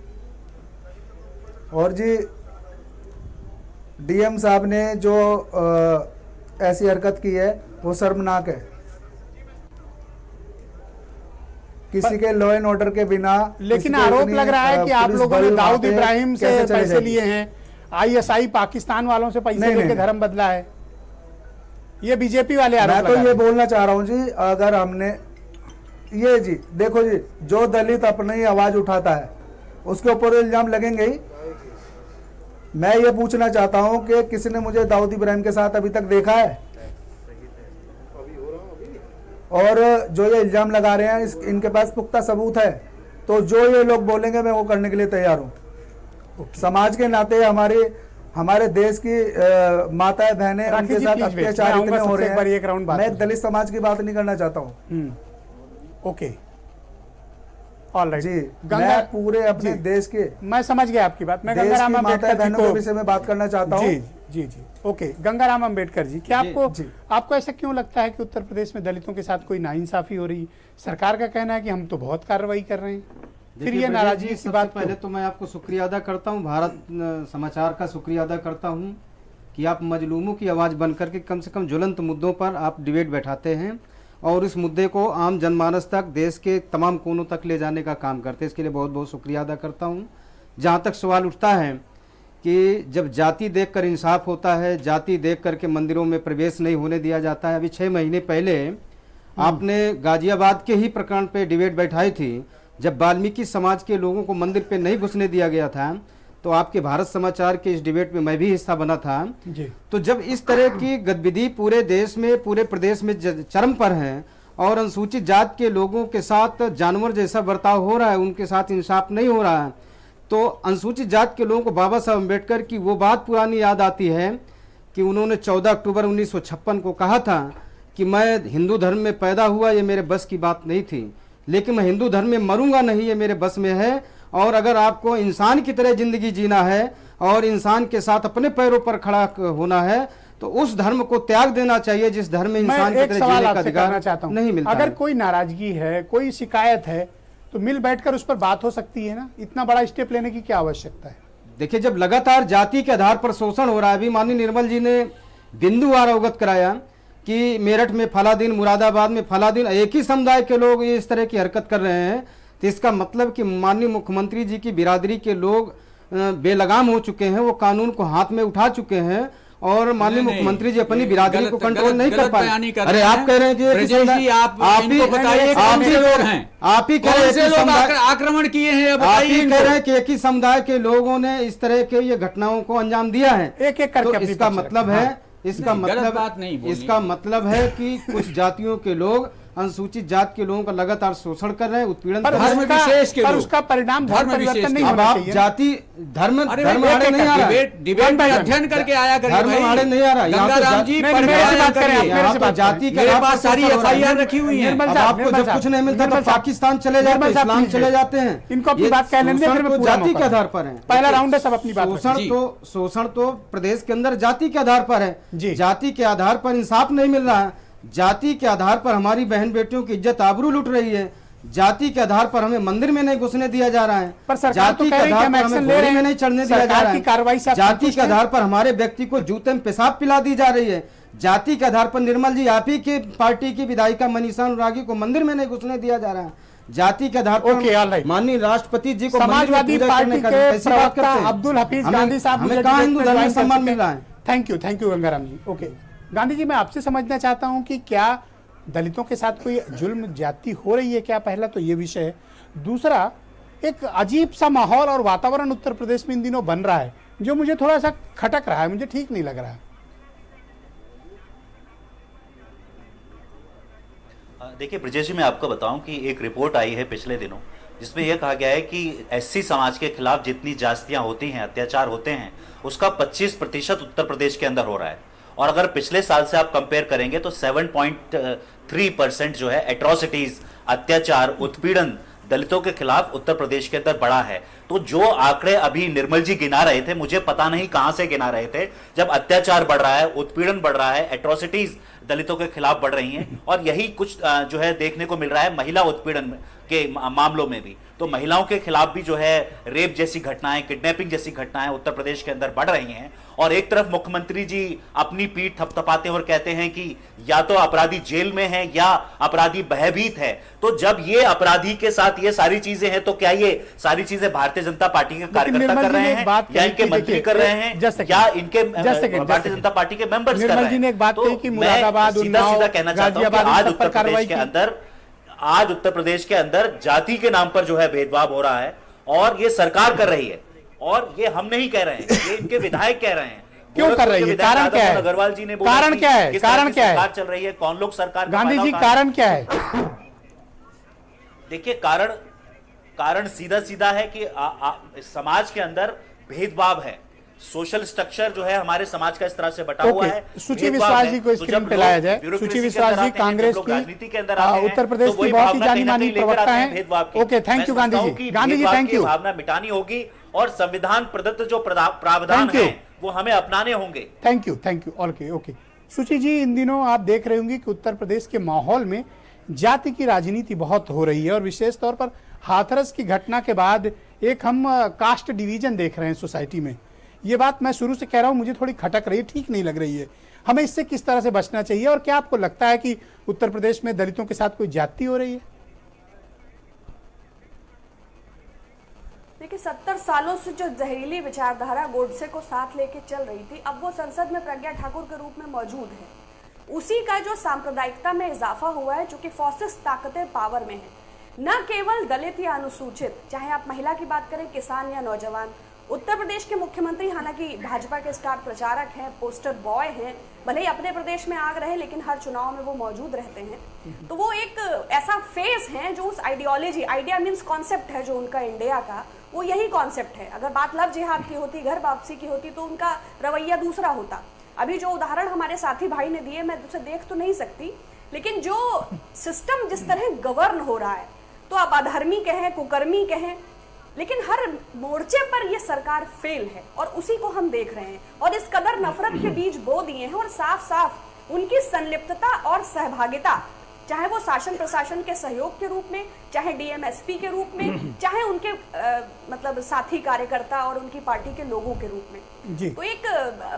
और जी डीएम साहब ने जो ऐसी हरकत की है वो शर्मनाक है। किसी के लॉ एंड ऑर्डर के बिना, लेकिन आरोप लग रहा है कि आप लोगों ने दाऊद इब्राहिम से पैसे लिए हैं, आईएसआई पाकिस्तान वालों से पैसे लेके धर्म बदला है, ये बीजेपी वाले आरोप। मैं तो ये बोलना चाह रहा हूं जी, अगर हमने ये जी देखो जी, जो दलित अपनी आवाज उठाता है उसके ऊपर इल्जाम लगेंगे ही। मैं ये पूछना चाहता हूं कि किसी ने मुझे दाऊद इब्राहिम के साथ अभी तक देखा है? और जो ये इल्जाम लगा रहे हैं इनके पास पुख्ता सबूत है, तो जो ये लोग बोलेंगे मैं वो करने के लिए तैयार हूं। समाज के नाते हमारे देश की माताएं बहनें, उनके साथ अत्याचार इतने हो रहे हैं। मैं दलित समाज की बात नहीं करना चाहता हूँ। ओके, ऑलराइट जी, मैं पूरे अपने देश के, मैं समझ गया आपकी बात। मैं गंगाराम अम्बेडकर जी के विषय में बात करना चाहता हूँ। जी, ओके, गंगाराम अम्बेडकर जी, क्या आपको ऐसा क्यों लगता है कि उत्तर प्रदेश में दलितों के साथ कोई नाइंसाफी हो रही? सरकार का कहना है कि हम तो बहुत कार्रवाई कर रहे हैं, फिर ये नाराजगी की बात। पहले तो मैं आपको शुक्रिया अदा करता हूँ, भारत समाचार का शुक्रिया अदा करता हूँ कि आप मजलूमों की आवाज़ बनकर के कम से कम ज्वलंत मुद्दों पर आप डिबेट बैठाते हैं और इस मुद्दे को आम जनमानस तक, देश के तमाम कोनों तक ले जाने का काम करते हैं। इसके लिए बहुत बहुत शुक्रिया अदा करता हूँ। जहाँ तक सवाल उठता है कि जब जाति देखकर इंसाफ होता है, जाति देख करके मंदिरों में प्रवेश नहीं होने दिया जाता है। अभी 6 महीने पहले आपने गाजियाबाद के ही प्रकरण पे डिबेट बैठाई थी, जब वाल्मीकि समाज के लोगों को मंदिर पे नहीं घुसने दिया गया था, तो आपके भारत समाचार के इस डिबेट में मैं भी हिस्सा बना था जी। तो जब इस तरह की गतिविधि पूरे देश में, पूरे प्रदेश में चरम पर है और अनुसूचित जात के लोगों के साथ जानवर जैसा बर्ताव हो रहा है, उनके साथ इंसाफ नहीं हो रहा है, तो अनुसूचित जात के लोगों को बाबा साहब अम्बेडकर की वो बात पुरानी याद आती है कि उन्होंने 14 अक्टूबर 1956 को कहा था कि मैं हिंदू धर्म में पैदा हुआ, ये मेरे बस की बात नहीं थी, लेकिन मैं हिंदू धर्म में मरूंगा नहीं, ये मेरे बस में है। और अगर आपको इंसान की तरह जिंदगी जीना है और इंसान के साथ अपने पैरों पर खड़ा होना है, तो उस धर्म को त्याग देना चाहिए जिस धर्म में इंसान की तरह जीने का अधिकार नहीं मिलता। अगर कोई नाराजगी है, कोई शिकायत है, तो मिल बैठकर उस पर बात हो सकती है ना, इतना बड़ा स्टेप लेने की क्या आवश्यकता है? देखिए, जब लगातार जाति के आधार पर शोषण हो रहा है, अभी माननीय निर्मल जी ने बिंदुवार अवगत कराया कि मेरठ में फला दिन, मुरादाबाद में फला दिन, एक ही समुदाय के लोग ये इस तरह की हरकत कर रहे हैं, तो इसका मतलब कि माननीय मुख्यमंत्री जी की बिरादरी के लोग बेलगाम हो चुके हैं, वो कानून को हाथ में उठा चुके हैं और माननीय मुख्यमंत्री जी अपनी बिरादरी को कंट्रोल नहीं कर पाए। अरे आप कह रहे हैं कि आप ही कह रहे हैं आक्रमण किए हैं, आप ही कह रहे हैं कि एक ही समुदाय के लोगों ने इस तरह के ये घटनाओं को अंजाम दिया है। एक एक करके तो इसका मतलब है, इसका मतलब है कि कुछ जातियों के लोग, अनुसूचित जात के लोगों का लगातार शोषण कर रहे हैं, उत्पीड़न कर रहे हैं, पर उसका परिणाम धर्म परिवर्तन नहीं होना चाहिए। जाति धर्म आड़े नहीं आ रहा, डिबेट अध्ययन करके आया करिए, धर्म आड़े नहीं आ रहा। गंगाराम जी जाति के पास सारी एफआईआर रखी हुई है। आपको जब कुछ नहीं मिलता तो पाकिस्तान चले जाते हैं, इस्लाम चले जाते हैं। इनको अपनी बात कह लेंगे, जाति के आधार पर है। पहला राउंड है, सब अपनी बात। शोषण तो प्रदेश के अंदर जाति के आधार पर है। जाति के आधार पर इंसाफ नहीं मिल रहा है, जाति के आधार पर हमारी बहन बेटियों की इज्जत आबरू लुट रही है, जाति के आधार पर हमें मंदिर में नहीं घुसने दिया जा रहा है, पर जाति के आधार पर हमें घोड़े में नहीं चढ़ने दिया जा रहा है, जाति के आधार पर हमारे व्यक्ति को जूते में पेशाब पिला दी जा रही है, जाति के आधार पर निर्मल जी आप ही की पार्टी की विधायिका मनीषा अनुरागी को मंदिर में नहीं घुसने दिया जा रहा है, जाति के आधार पर माननीय राष्ट्रपति जी को समाजवादी पार्टी के प्रवक्ता अब्दुल हफीज गांधी साहब, हमें कहाँ हिंदू धर्म में सम्मान मिल रहा है? Thank you Gangaram ji. Okay Gandhi ji, मैं आपसे समझना चाहता हूं कि क्या दलितों के साथ कोई जुल्म ज्यादती हो रही है क्या? पहला तो ये विषय है। दूसरा, एक अजीब सा माहौल और वातावरण उत्तर प्रदेश में इन दिनों बन रहा है जो मुझे थोड़ा सा खटक रहा है, मुझे ठीक नहीं लग रहा है। देखिए ब्रजेश जी, मैं आपको बताऊं कि एक रिपोर्ट आई है पिछले दिनों जिसमें यह कहा गया है कि एससी समाज के खिलाफ जितनी जास्तियां होती हैं, अत्याचार होते हैं, उसका 25% उत्तर प्रदेश के अंदर हो रहा है। और अगर पिछले साल से आप कंपेयर करेंगे तो 7.3% जो है एट्रोसिटीज, अत्याचार, उत्पीड़न दलितों के खिलाफ उत्तर प्रदेश के अंदर बढ़ा है। तो जो आंकड़े अभी निर्मल जी गिना रहे थे, मुझे पता नहीं कहां से गिना रहे थे, जब अत्याचार बढ़ रहा है, उत्पीड़न बढ़ रहा है, एट्रोसिटीज दलितों के खिलाफ बढ़ रही हैं, और यही कुछ जो है देखने को मिल रहा है महिला उत्पीड़न के मामलों में भी। तो महिलाओं के खिलाफ भी जो है रेप जैसी घटनाएं, किडनैपिंग जैसी घटनाएं उत्तर प्रदेश के अंदर बढ़ रही हैं। और एक तरफ मुख्यमंत्री जी अपनी पीठ थपथपाते और कहते हैं कि या तो अपराधी जेल में है या अपराधी भयभीत है। तो जब ये अपराधी के साथ ये सारी चीजें हैं, तो क्या ये सारी चीजें भारतीय जनता पार्टी के कार्यकर्ता कर रहे हैं, या इनके मंत्री कर रहे हैं, या इनके भारतीय जनता पार्टी के मेंबर्स कर रहे हैं? तो मैं सीधा सीधा कहना चाहता हूं कि आज उत्तर प्रदेश के अंदर जाति के नाम पर जो है भेदभाव हो रहा है, और ये सरकार कर रही है, और ये हम नहीं कह रहे हैं, ये इनके विधायक कह रहे हैं। क्यों कर रही है? कारण क्या है? अग्रवाल जी ने बोला कारण क्या है? कारण क्या है? चल रही है, कौन लोग सरकार? गांधी जी, कारण क्या है? देखिए, कारण सीधा सीधा है कि समाज के अंदर भेदभाव है, सोशल स्ट्रक्चर जो है हमारे समाज का इस तरह से बटा हुआ है। सुची विश्वास जी को स्क्रीन पे लाया जाए। सुची विश्वास जी कांग्रेस की राजनीति के अंदर उत्तर प्रदेश की बहुत ही जानी मानी प्रवक्ता हैं। Okay, thank you Gandhi ji. Gandhi ji, thank you. भावना मिटानी होगी और संविधान प्रदत्त जो प्रावधान है वो हमें अपनाने होंगे। Thank you. ओके सुची जी, इन दिनों आप देख रहे होंगे कि उत्तर प्रदेश के माहौल में जाति की राजनीति बहुत हो रही है, और विशेष तौर पर हाथरस की घटना के बाद एक हम कास्ट डिवीजन देख रहे हैं सोसाइटी में। ये बात मैं शुरू से कह रहा हूं, मुझे थोड़ी खटक रही है, ठीक नहीं लग रही है। हमें इससे किस तरह से बचना चाहिए, और क्या आपको लगता है कि उत्तर प्रदेश में दलितों के साथ कोई ज्यादती हो रही है? देखिए, 70 सालों से जो जहरीली विचारधारा गोडसे को साथ लेके चल रही थी, अब वो संसद में प्रज्ञा ठाकुर के रूप में मौजूद है। उसी का जो सांप्रदायिकता में इजाफा हुआ है, जो कि फॉसिस्ट ताकतें पावर में है, न केवल दलित या अनुसूचित, चाहे आप महिला की बात करें, किसान या नौजवान। उत्तर प्रदेश के मुख्यमंत्री हालांकि भाजपा के स्टार प्रचारक हैं, पोस्टर बॉय हैं, भले ही अपने प्रदेश में आग रहे लेकिन हर चुनाव में वो मौजूद रहते हैं। तो वो एक ऐसा फेस है जो उस आइडियोलॉजी, आइडिया मीन्स कॉन्सेप्ट है जो उनका इंडिया का, वो यही कॉन्सेप्ट है। अगर बात लव जिहाद की होती, घर वापसी की होती, तो उनका रवैया दूसरा होता। अभी जो उदाहरण हमारे साथी भाई ने दिए, मैं उसे देख तो नहीं सकती, लेकिन जो सिस्टम जिस तरह गवर्न हो रहा है, तो आप अधर्मी कहें, कुकर्मी कहें, लेकिन हर मोर्चे पर ये सरकार फेल है, और उसी को हम देख रहे हैं। और इस कदर नफरत के बीज बो दिए हैं, और साफ साफ उनकी संलिप्तता और सहभागिता चाहे वो शासन प्रशासन के सहयोग के रूप में, चाहे डीएमएसपी के रूप में, चाहे उनके मतलब साथी कार्यकर्ता और उनकी पार्टी के लोगों के रूप में जी। तो एक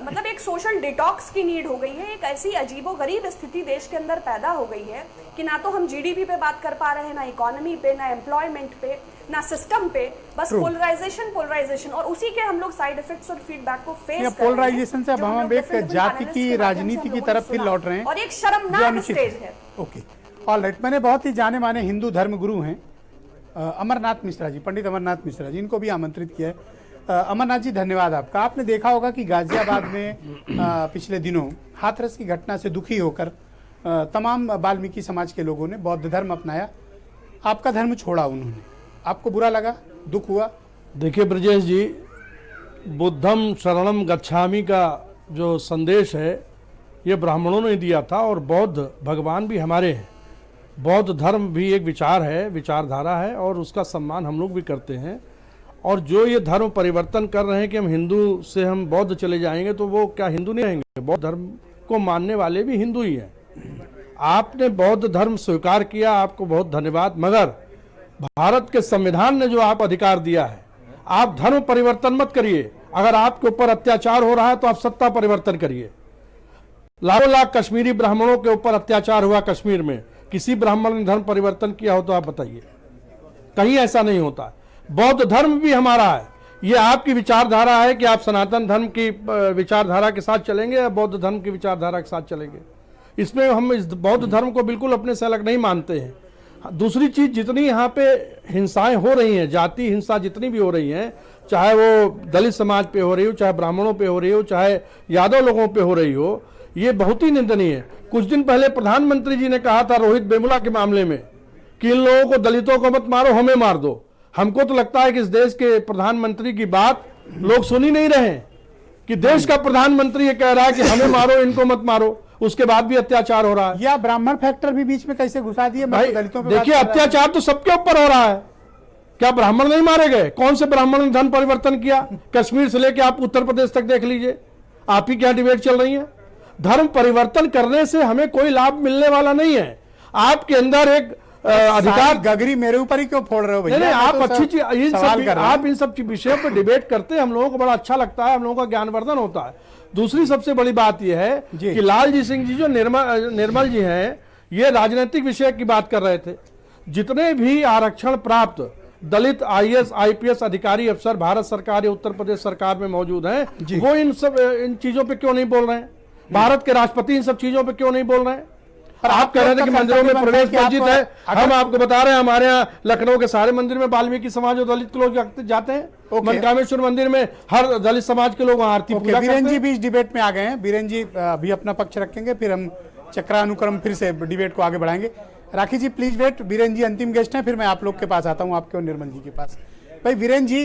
मतलब एक सोशल डिटॉक्स की नीड हो गई है। एक ऐसी अजीबोगरीब स्थिति देश के अंदर पैदा हो गई है कि ना तो हम जीडीपी पे बात कर पा रहे हैं, ना इकोनॉमी पे, ना एम्प्लॉयमेंट पे, ना सिस्टम पे, बस पोलराइजेशन और उसी के हम लोग साइड इफेक्ट्स और फीडबैक को फेस कर रहे हैं। पोलराइजेशन से अब हम एक जाति की राजनीति की तरफ फिर लौट रहे हैं और एक शर्मनाक स्टेज है। Okay, alright. मैंने बहुत ही जाने माने हिंदू धर्म गुरु हैं अमरनाथ मिश्रा जी, पंडित अमरनाथ मिश्रा जी, इनको भी आमंत्रित किया है। अमरनाथ जी, धन्यवाद आपका। आपने देखा होगा कि गाजियाबाद में पिछले दिनों हाथरस की घटना से दुखी होकर तमाम वाल्मीकि समाज के लोगों ने बौद्ध धर्म अपनाया, आपका धर्म छोड़ा उन्होंने। आपको बुरा लगा, दुख हुआ? देखिए ब्रजेश जी, बुद्धम शरणम गच्छामि का जो संदेश है ये ब्राह्मणों ने दिया था और बौद्ध भगवान भी हमारे हैं। बौद्ध धर्म भी एक विचार है, विचारधारा है और उसका सम्मान हम लोग भी करते हैं। और जो ये धर्म परिवर्तन कर रहे हैं कि हम हिंदू से हम बौद्ध चले जाएंगे, तो वो क्या हिंदू नहीं रहेंगे? बौद्ध धर्म को मानने वाले भी हिंदू ही हैं। आपने बौद्ध धर्म स्वीकार किया, आपको बहुत धन्यवाद। मगर भारत के संविधान ने जो आप अधिकार दिया है, आप धर्म परिवर्तन मत करिए। अगर आपके ऊपर अत्याचार हो रहा है तो आप सत्ता परिवर्तन करिए। लाखों लाख कश्मीरी ब्राह्मणों के ऊपर अत्याचार हुआ कश्मीर में, किसी ब्राह्मण ने धर्म परिवर्तन किया हो तो आप बताइए? कहीं ऐसा नहीं होता। बौद्ध धर्म भी हमारा है। ये आपकी विचारधारा है कि आप सनातन धर्म की विचारधारा के साथ चलेंगे या बौद्ध धर्म की विचारधारा के साथ चलेंगे। इसमें हम इस बौद्ध धर्म को बिल्कुल अपने से अलग नहीं मानते हैं। दूसरी चीज, जितनी यहाँ पे हिंसाएं हो रही हैं, जाति हिंसा जितनी भी हो रही हैं, चाहे वो दलित समाज पे हो रही हो, चाहे ब्राह्मणों पे हो रही हो, चाहे यादव लोगों पे हो रही हो, ये बहुत ही निंदनीय है। कुछ दिन पहले प्रधानमंत्री जी ने कहा था रोहित वेमुला के मामले में कि इन लोगों को, दलितों को मत मारो, हमें मार दो। हमको तो लगता है कि इस देश के प्रधानमंत्री की बात लोग सुन ही नहीं रहे कि देश का प्रधानमंत्री ये कह रहा है कि हमें मारो, इनको मत मारो, उसके बाद भी अत्याचार हो रहा है। या ब्राह्मण फैक्टर भी बीच में कैसे घुसा दिए? भाई देखिए, अत्याचार तो सबके ऊपर हो रहा है। क्या ब्राह्मण नहीं मारे गए? कौन से ब्राह्मण ने धर्म परिवर्तन किया? कश्मीर से लेकर आप उत्तर प्रदेश तक देख लीजिए, आप ही क्या डिबेट चल रही है। धर्म परिवर्तन करने से हमें कोई लाभ मिलने वाला नहीं है। आपके अंदर एक अधिकार, गगरी मेरे ऊपर ही क्यों फोड़ रहे हो भैया? नहीं, आप अच्छी चीज, आप इन सब विषयों पर डिबेट करते हैं, हम लोगों को बड़ा अच्छा लगता है, हम लोगों का ज्ञानवर्धन होता है। दूसरी सबसे बड़ी बात यह है कि लालजी सिंह जी जो निर्मल जी हैं, ये राजनीतिक विषय की बात कर रहे थे। जितने भी आरक्षण प्राप्त दलित आईएएस आईपीएस अधिकारी अफसर भारत सरकार या उत्तर प्रदेश सरकार में मौजूद हैं, वो इन चीजों पे क्यों नहीं बोल रहे हैं? भारत के राष्ट्रपति इन सब चीजों पे क्यों नहीं बोल रहे हैं? आप कह रहे थे कि मंदिरों में प्रवेश वर्जित है। हम आपको बता रहे हैं, हमारे यहाँ लखनऊ के सारे मंदिर में वाल्मीकि समाज और दलित के लोग जाते हैं। मनकामेश्वर मंदिर में हर दलित समाज के लोग आरती पूजा करते हैं। बीरेन जी भी इस डिबेट में आ गए हैं। बीरेन जी भी अपना पक्ष रखेंगे, फिर हम चक्रानुक्रम फिर से डिबेट को आगे बढ़ाएंगे। राखी जी प्लीज वेट, बीरेन जी अंतिम गेस्ट हैं, फिर मैं आप लोग के पास आता हूँ, आपके और निर्मल जी के पास। भाई बीरेन जी,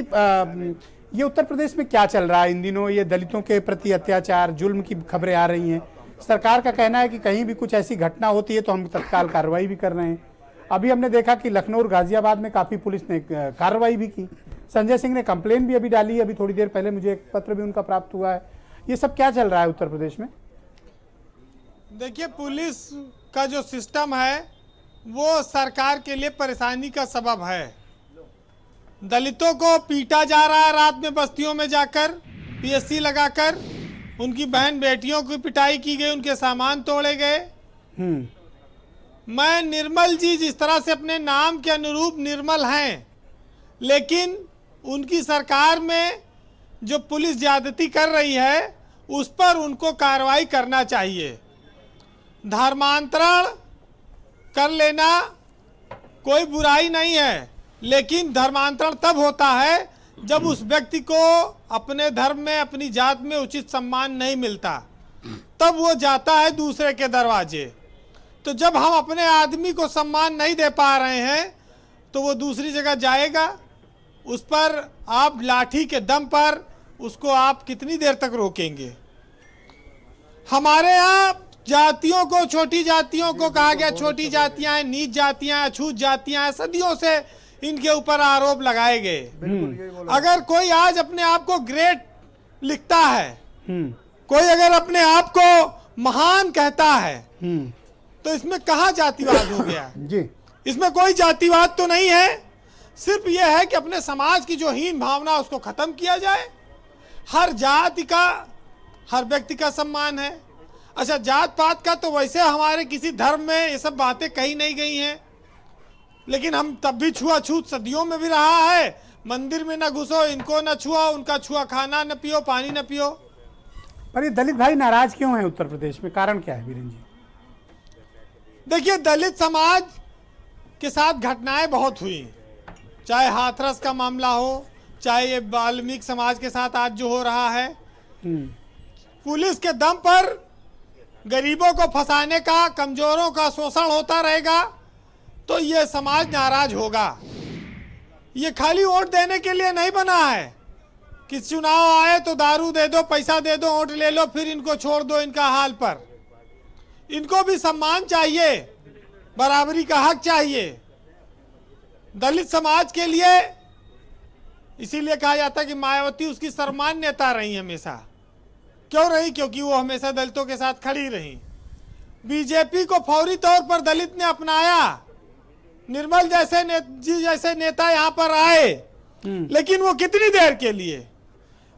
ये उत्तर प्रदेश में क्या चल रहा है इन दिनों? ये दलितों के प्रति अत्याचार, जुल्म की खबरें आ रही हैं। सरकार का कहना है कि कहीं भी कुछ ऐसी घटना होती है तो हम तत्काल कार्रवाई भी कर रहे हैं। अभी हमने देखा कि लखनऊ और गाजियाबाद में काफ़ी पुलिस ने कार्रवाई भी की। संजय सिंह ने कंप्लेन भी अभी डाली, अभी थोड़ी देर पहले मुझे एक पत्र भी उनका प्राप्त हुआ है। ये सब क्या चल रहा है उत्तर प्रदेश में? देखिए, पुलिस का जो सिस्टम है वो सरकार के लिए परेशानी का सबब है। दलितों को पीटा जा रहा है रात में बस्तियों में जाकर, पीएससी लगाकर, उनकी बहन बेटियों की पिटाई की गई, उनके सामान तोड़े गए। मैं निर्मल जी जिस तरह से अपने नाम के अनुरूप निर्मल हैं, लेकिन उनकी सरकार में जो पुलिस ज्यादती कर रही है उस पर उनको कार्रवाई करना चाहिए। धर्मांतरण कर लेना कोई बुराई नहीं है, लेकिन धर्मांतरण तब होता है जब उस व्यक्ति को अपने धर्म में, अपनी जात में उचित सम्मान नहीं मिलता, तब वो जाता है दूसरे के दरवाजे। तो जब हम अपने आदमी को सम्मान नहीं दे पा रहे हैं तो वो दूसरी जगह जाएगा। उस पर आप लाठी के दम पर उसको आप कितनी देर तक रोकेंगे? हमारे यहाँ जातियों को, छोटी जातियों को कहा गया छोटी जातियां हैं, नीच जातियां हैं, अछूत जातियां हैं, सदियों से इनके ऊपर आरोप लगाए गए। अगर कोई आज अपने आप को ग्रेट लिखता है, कोई अगर अपने आप को महान कहता है, तो इसमें कहाँ जातिवाद हो गया? जी, इसमें कोई जातिवाद तो नहीं है, सिर्फ यह है कि अपने समाज की जो हीन भावना उसको खत्म किया जाए। हर जाति का, हर व्यक्ति का सम्मान है। अच्छा, जात पात का तो वैसे हमारे किसी धर्म में ये सब बातें कही नहीं गई हैं, लेकिन हम तब भी छुआछूत सदियों में भी रहा है। मंदिर में न घुसो, इनको न छुआ, उनका छुआ खाना न पियो, पानी न पियो। पर ये दलित भाई नाराज क्यों हैं उत्तर प्रदेश में, कारण क्या है वीरेंद्र जी? देखिए, दलित समाज के साथ घटनाएं बहुत हुई, चाहे हाथरस का मामला हो, चाहे ये वाल्मीकि समाज के साथ आज जो हो रहा है। पुलिस के दम पर गरीबों को फंसाने का, कमजोरों का शोषण होता रहेगा तो ये समाज नाराज होगा। ये खाली वोट देने के लिए नहीं बना है कि चुनाव आए तो दारू दे दो, पैसा दे दो, वोट ले लो, फिर इनको छोड़ दो इनका हाल पर। इनको भी सम्मान चाहिए, बराबरी का हक चाहिए। दलित समाज के लिए इसीलिए कहा जाता है कि मायावती उसकी सर्वमान्य नेता रही हमेशा। क्यों रही? क्योंकि वो हमेशा दलितों के साथ खड़ी रही। बीजेपी को फौरी तौर पर दलित ने अपनाया। निर्मल जैसे नेता यहाँ पर आए, लेकिन वो कितनी देर के लिए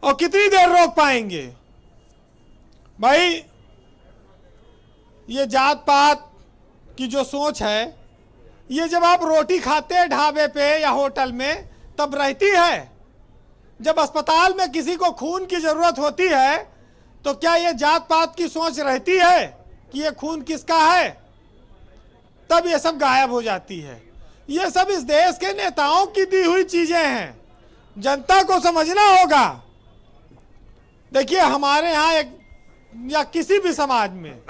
और कितनी देर रोक पाएंगे? भाई, ये जात पात की जो सोच है, ये जब आप रोटी खाते हैं ढाबे पे या होटल में तब रहती है। जब अस्पताल में किसी को खून की जरूरत होती है तो क्या ये जात पात की सोच रहती है कि ये खून किसका है? तब ये सब गायब हो जाती है। ये सब इस देश के नेताओं की दी हुई चीजें हैं, जनता को समझना होगा। देखिए, हमारे यहाँ एक या किसी भी समाज में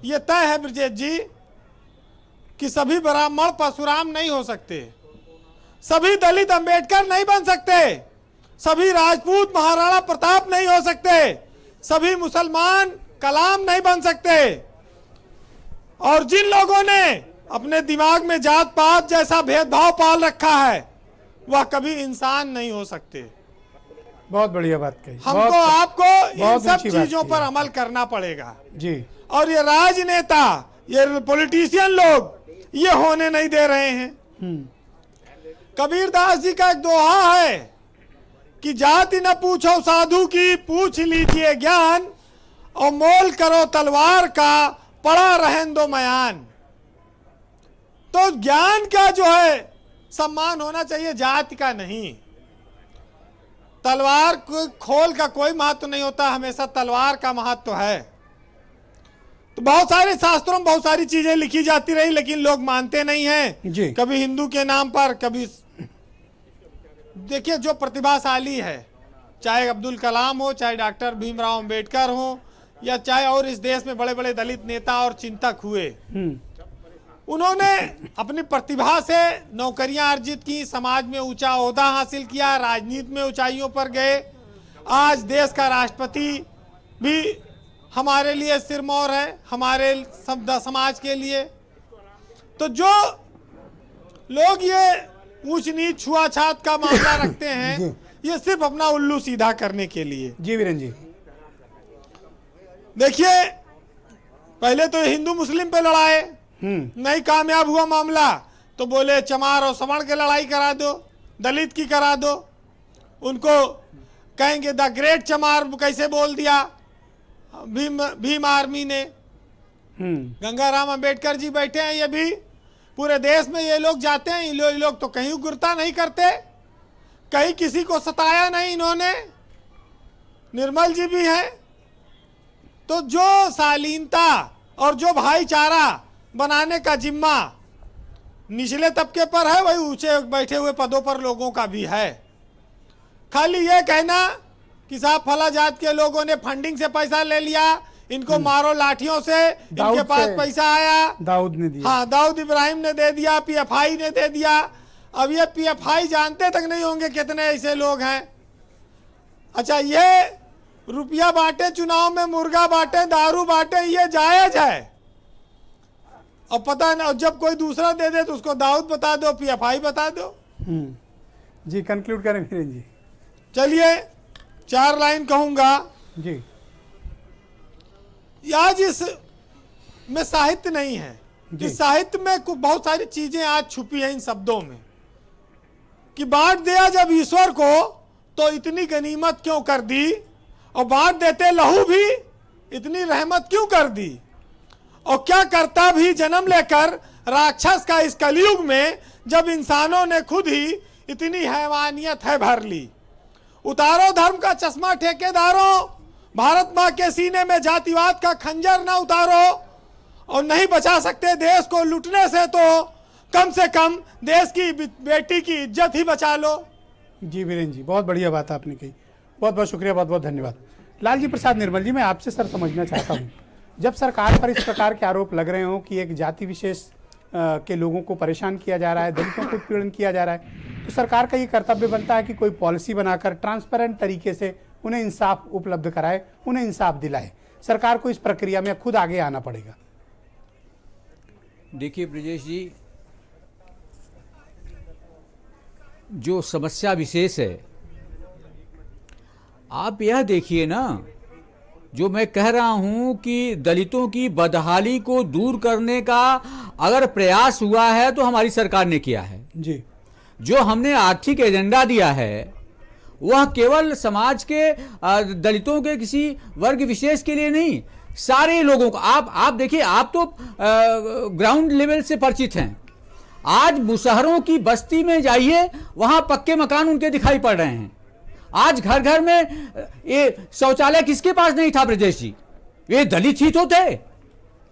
ये तय है ब्रजेश जी कि सभी ब्राह्मण परशुराम नहीं हो सकते, सभी दलित अंबेडकर नहीं बन सकते, सभी राजपूत महाराणा प्रताप नहीं हो सकते, सभी मुसलमान कलाम नहीं बन सकते। और जिन लोगों ने अपने दिमाग में जात पात जैसा भेदभाव पाल रखा है वह कभी इंसान नहीं हो सकते। बहुत बढ़िया बात कही। हमको आपको इन सब चीजों पर अमल करना पड़ेगा जी। और ये राजनेता, ये पॉलिटिशियन लोग ये होने नहीं दे रहे हैं। कबीरदास जी का एक दोहा है कि जाति न पूछो साधु की, पूछ लीजिए ज्ञान, और मोल करो तलवार का, पड़ा रहन दो मयान। तो ज्ञान का जो है सम्मान होना चाहिए, जाति का नहीं। तलवार खोल का कोई महत्व नहीं होता, हमेशा तलवार का महत्व है। तो बहुत सारे शास्त्रों में बहुत सारी चीजें लिखी जाती रही, लेकिन लोग मानते नहीं हैं जी। कभी हिंदू के नाम पर, कभी देखिए जो प्रतिभाशाली है, चाहे अब्दुल कलाम हो, चाहे डॉक्टर भीमराव अंबेडकर हो, या चाहे और इस देश में बड़े बड़े दलित नेता और चिंतक हुए, उन्होंने अपनी प्रतिभा से नौकरियां अर्जित की, समाज में ऊंचा ओहदा हासिल किया, राजनीति में ऊंचाइयों पर गए। आज देश का राष्ट्रपति भी हमारे लिए सिरमौर है, हमारे समाज के लिए। तो जो लोग ये ऊंच नीच छुआछात का मामला रखते हैं, ये सिर्फ अपना उल्लू सीधा करने के लिए। जी वीरेंद्र जी, देखिए, पहले तो हिंदू मुस्लिम पे लड़ाए, नहीं कामयाब हुआ मामला तो बोले चमार और सवर्ण की लड़ाई करा दो, दलित की करा दो। उनको कहेंगे द ग्रेट चमार कैसे बोल दिया भीम आर्मी ने। गंगाराम अंबेडकर जी बैठे हैं, ये भी पूरे देश में ये लोग जाते हैं, ये लोग तो कहीं गुरता नहीं करते, कहीं किसी को सताया नहीं इन्होंने। निर्मल जी भी हैं। तो जो शालीनता और जो भाईचारा बनाने का जिम्मा निचले तबके पर है, वही ऊंचे बैठे हुए पदों पर लोगों का भी है। खाली ये कहना कि साहब फला जात के लोगों ने फंडिंग से पैसा ले लिया, इनको मारो लाठियों से, इनके पास पैसा आया, दाऊद ने दिया। हाँ, दाऊद इब्राहिम ने दे दिया, पीएफआई ने दे दिया। अब ये पीएफआई जानते तक नहीं होंगे कितने ऐसे लोग हैं। अच्छा, ये रुपया बांटे चुनाव में, मुर्गा बांटे, दारू बांटे, ये जायज है। और पता नहीं, जब कोई दूसरा दे दे तो उसको दाऊद बता दो, पीएफआई बता दो। जी, कंक्लूड करें वीरेंद्र जी। चलिए 4 लाइन कहूंगा जी। आज इस में साहित्य नहीं है, कि साहित्य में बहुत सारी चीजें आज छुपी हैं इन शब्दों में, कि बांट दिया जब ईश्वर को तो इतनी गनीमत क्यों कर दी, और बांट देते लहू भी इतनी रहमत क्यों कर दी, और क्या करता भी जन्म लेकर राक्षस का इस कलयुग में, जब इंसानों ने खुद ही इतनी हैवानियत है भर ली। उतारो धर्म का चश्मा ठेकेदारों, भारत माँ के सीने में जातिवाद का खंजर ना उतारो, और नहीं बचा सकते देश को लूटने से तो कम से कम देश की बेटी की इज्जत ही बचा लो। जी वीरेंद्र जी, बहुत बढ़िया बात आपने कही, बहुत बहुत शुक्रिया, बहुत बहुत धन्यवाद। लालजी प्रसाद निर्मल जी, मैं आपसे सर समझना चाहता हूँ, जब सरकार पर इस प्रकार के आरोप लग रहे हो कि एक जाति विशेष के लोगों को परेशान किया जा रहा है, दलितों को उत्पीड़न किया जा रहा है, तो सरकार का ये कर्तव्य बनता है कि कोई पॉलिसी बनाकर ट्रांसपेरेंट तरीके से उन्हें इंसाफ उपलब्ध कराए, उन्हें इंसाफ दिलाए। सरकार को इस प्रक्रिया में खुद आगे आना पड़ेगा। देखिए ब्रजेश जी, जो समस्या विशेष है, आप यह देखिए ना, जो मैं कह रहा हूं कि दलितों की बदहाली को दूर करने का अगर प्रयास हुआ है तो हमारी सरकार ने किया है जी। जो हमने आर्थिक एजेंडा दिया है वह केवल समाज के दलितों के किसी वर्ग विशेष के लिए नहीं, सारे लोगों को। आप देखिए, आप तो ग्राउंड लेवल से परिचित हैं। आज मुसहरों की बस्ती में जाइए, वहां पक्के मकान उनके दिखाई पड़ रहे हैं। आज घर घर में ये शौचालय किसके पास नहीं था ब्रजेश जी? वे दलित ही तो थे।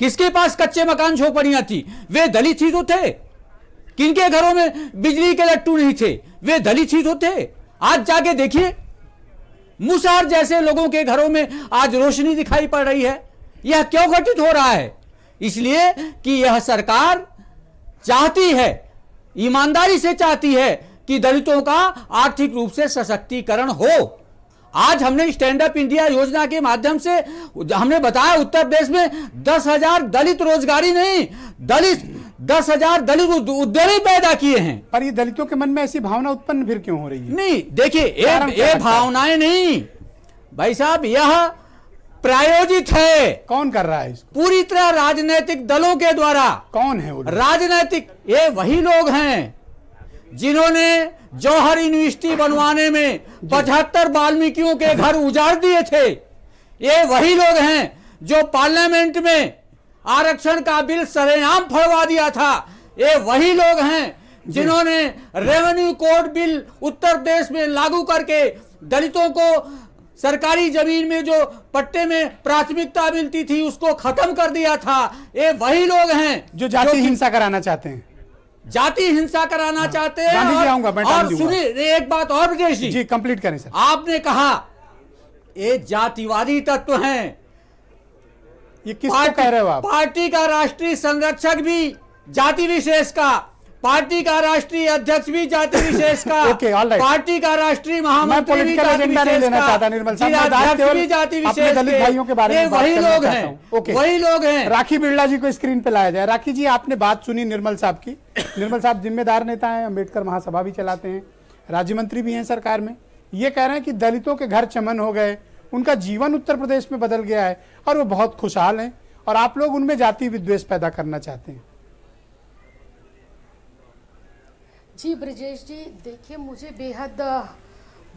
किसके पास कच्चे मकान झोपड़ियां थी? वे दलित ही तो थे। किनके घरों में बिजली के लट्टू नहीं थे? वे दलित ही तो थे। आज जाके देखिए, मुसहर जैसे लोगों के घरों में आज रोशनी दिखाई पड़ रही है। यह क्यों घटित हो रहा है? इसलिए कि यह सरकार चाहती है, ईमानदारी से चाहती है कि दलितों का आर्थिक रूप से सशक्तिकरण हो। आज हमने स्टैंड अप इंडिया योजना के माध्यम से हमने बताया, उत्तर प्रदेश में 10,000 दलित रोजगारी नहीं, 10,000 दलित उद्यमी पैदा किए हैं। पर ये दलितों के मन में ऐसी भावना उत्पन्न फिर क्यों हो रही है? नहीं, देखिए, ये भावनाएं नहीं भाई साहब, यह प्रायोजित है। कौन कर रहा है इसको? पूरी तरह राजनीतिक दलों के द्वारा। कौन है वो? राजनीतिक, ये वही लोग हैं जिन्होंने जौहर यूनिवर्सिटी बनवाने में 75 वाल्मीकियों के घर उजाड़ दिए थे। ये वही लोग हैं जो पार्लियामेंट में आरक्षण का बिल सरेआम फड़वा दिया था। ये वही लोग हैं जिन्होंने revenue code bill Uttar Pradesh में लागू करके दलितों को सरकारी जमीन में जो पट्टे में प्राथमिकता मिलती थी उसको खत्म कर दिया था। ये वही लोग हैं जो जाति हिंसा कराना चाहते हैं, जाति हिंसा कराना चाहते हैं। और सुनिए एक बात और ब्रजेश जी, कंप्लीट करें सर। आपने कहा ये जातिवादी तत्व हैं। ये किसको कह रहे हो आप? पार्टी का राष्ट्रीय संरक्षक भी जाति विशेष का, पार्टी का राष्ट्रीय अध्यक्ष भी जाति विशेष का, पार्टी का राष्ट्रीय महामंत्री भी जाति विशेष का, निर्मल भी जाति विशेष दलित भाइयों के बारे में वही लोग हैं। वही लोग हैं। राखी बिरला जी को स्क्रीन पे लाया जाए। राखी जी, आपने बात सुनी निर्मल साहब की। निर्मल साहब जिम्मेदार नेता हैं, अम्बेडकर महासभा भी चलाते हैं, राज्य मंत्री भी हैं सरकार में। ये कह रहे हैं कि दलितों के घर चमन हो गए, उनका जीवन उत्तर प्रदेश में बदल गया है और वो बहुत खुशहाल हैं, और आप लोग उनमें जाति विद्वेष पैदा करना चाहते हैं। जी ब्रजेश जी, देखिए, मुझे बेहद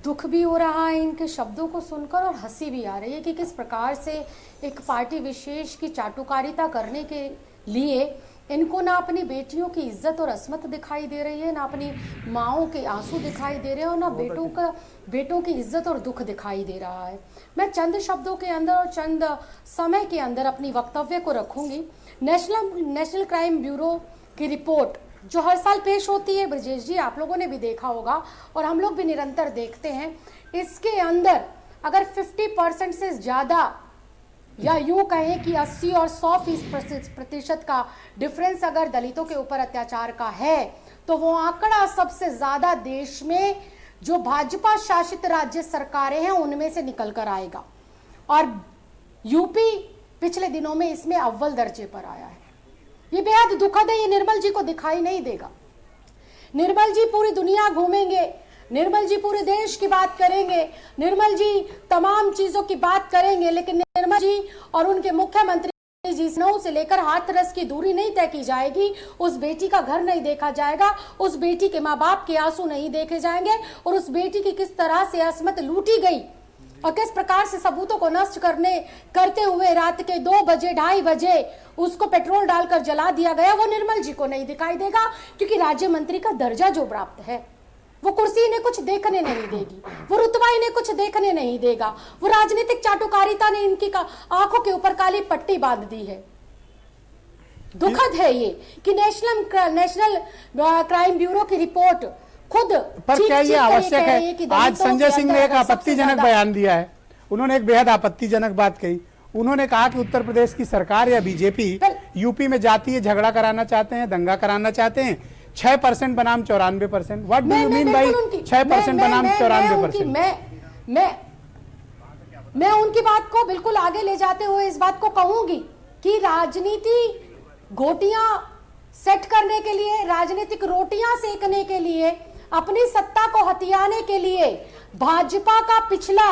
दुख भी हो रहा है इनके शब्दों को सुनकर, और हंसी भी आ रही है कि किस प्रकार से एक पार्टी विशेष की चाटुकारिता करने के लिए इनको ना अपनी बेटियों की इज्जत और असमत दिखाई दे रही है, ना अपनी माओं के आंसू दिखाई दे रहे हैं, और ना बेटों की इज्जत और दुख दिखाई दे रहा है। मैं चंद शब्दों के अंदर और चंद समय के अंदर अपनी वक्तव्य को रखूंगी। नेशनल क्राइम ब्यूरो की रिपोर्ट जो हर साल पेश होती है ब्रजेश जी, आप लोगों ने भी देखा होगा और हम लोग भी निरंतर देखते हैं, इसके अंदर अगर 50% से ज़्यादा, या यूं कहें कि 80 और 100% का डिफरेंस अगर दलितों के ऊपर अत्याचार का है, तो वो आंकड़ा सबसे ज़्यादा देश में जो भाजपा शासित राज्य सरकारें हैं उनमें से निकल कर आएगा। और यूपी पिछले दिनों में इसमें अव्वल दर्जे पर आया है। ये बेहद दुखद है। ये निर्मल जी को दिखाई नहीं देगा। निर्मल जी पूरी दुनिया घूमेंगे, निर्मल जी पूरे देश की बात करेंगे, निर्मल जी तमाम चीजों की बात करेंगे, लेकिन निर्मल जी और उनके मुख्यमंत्री जिसनों से लेकर हाथरस की दूरी नहीं तय की जाएगी, उस बेटी का घर नहीं देखा जाएगा, उस बेटी के माँ बाप के आंसू नहीं देखे जाएंगे और उस बेटी की किस तरह से असमत लूटी गई और किस प्रकार से सबूतों को नष्ट करते हुए रात के 2 बजे 2:30 बजे उसको पेट्रोल डालकर जला दिया गया, वो निर्मल जी को नहीं दिखाई देगा क्योंकि राज्य मंत्री का दर्जा जो प्राप्त है वो कुर्सी इन्हें कुछ देखने नहीं देगी, वो रुतबा इन्हें कुछ देखने नहीं देगा, वो राजनीतिक चाटुकारिता ने इनकी आंखों के ऊपर काली पट्टी बांध दी है। दुखद है ये कि नेशनल क्राइम ब्यूरो की रिपोर्ट खुद पर क्या ये आवश्यक है? आज संजय सिंह ने एक आपत्तिजनक बयान दिया है, उन्होंने एक बेहद आपत्तिजनक बात कही। उन्होंने कहा कि उत्तर प्रदेश की सरकार या बीजेपी यूपी में जातीय झगड़ा कराना चाहते हैं, दंगा कराना चाहते हैं। 6% बनाम 94%। What do you mean by 6% बनाम 94%? मैं उनकी बात को बिल्कुल आगे ले जाते हुए इस बात को कहूंगी कि राजनीति गोटियां सेट करने के लिए, राजनीतिक रोटियां सेकने के लिए, अपनी सत्ता को हथियाने के लिए भाजपा का पिछला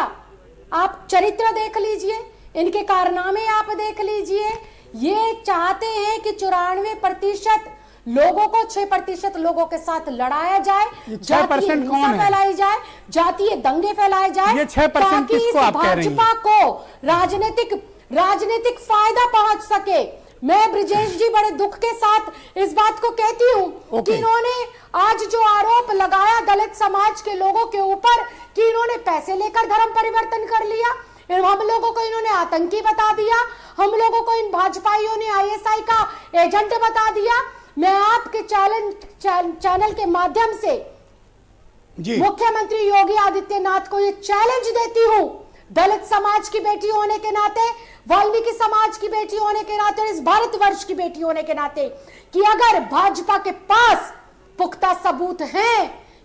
आप चरित्र देख लीजिए, इनके कारनामे आप देख लीजिए। ये चाहते हैं कि 94% लोगों को 6% लोगों के साथ लड़ाया जाए, 6% कौन है? फैलाई जाए, जातीय दंगे फैलाए जाए, ये 6% किसको आप कह रही हैं? भाजपा को राजनीतिक फायदा पहुंच सके। मैं ब्रिजेश जी बड़े दुख के साथ इस बात को कहती हूं कि इन्होंने आज जो आरोप लगाया दलित समाज के लोगों के ऊपर कि इन्होंने पैसे लेकर धर्म परिवर्तन कर लिया, हम लोगों को इन्होंने आतंकी बता दिया, हम लोगों को इन भाजपाइयों ने आईएसआई का एजेंट बता दिया। मैं आपके चैनल के माध्यम से मुख्यमंत्री योगी आदित्यनाथ को ये चैलेंज देती हूं, दलित समाज की बेटी होने के नाते, वाल्मीकि समाज की बेटी होने के नाते, इस भारतवर्ष की बेटी होने के नाते, कि अगर भाजपा के पास पुख्ता सबूत हैं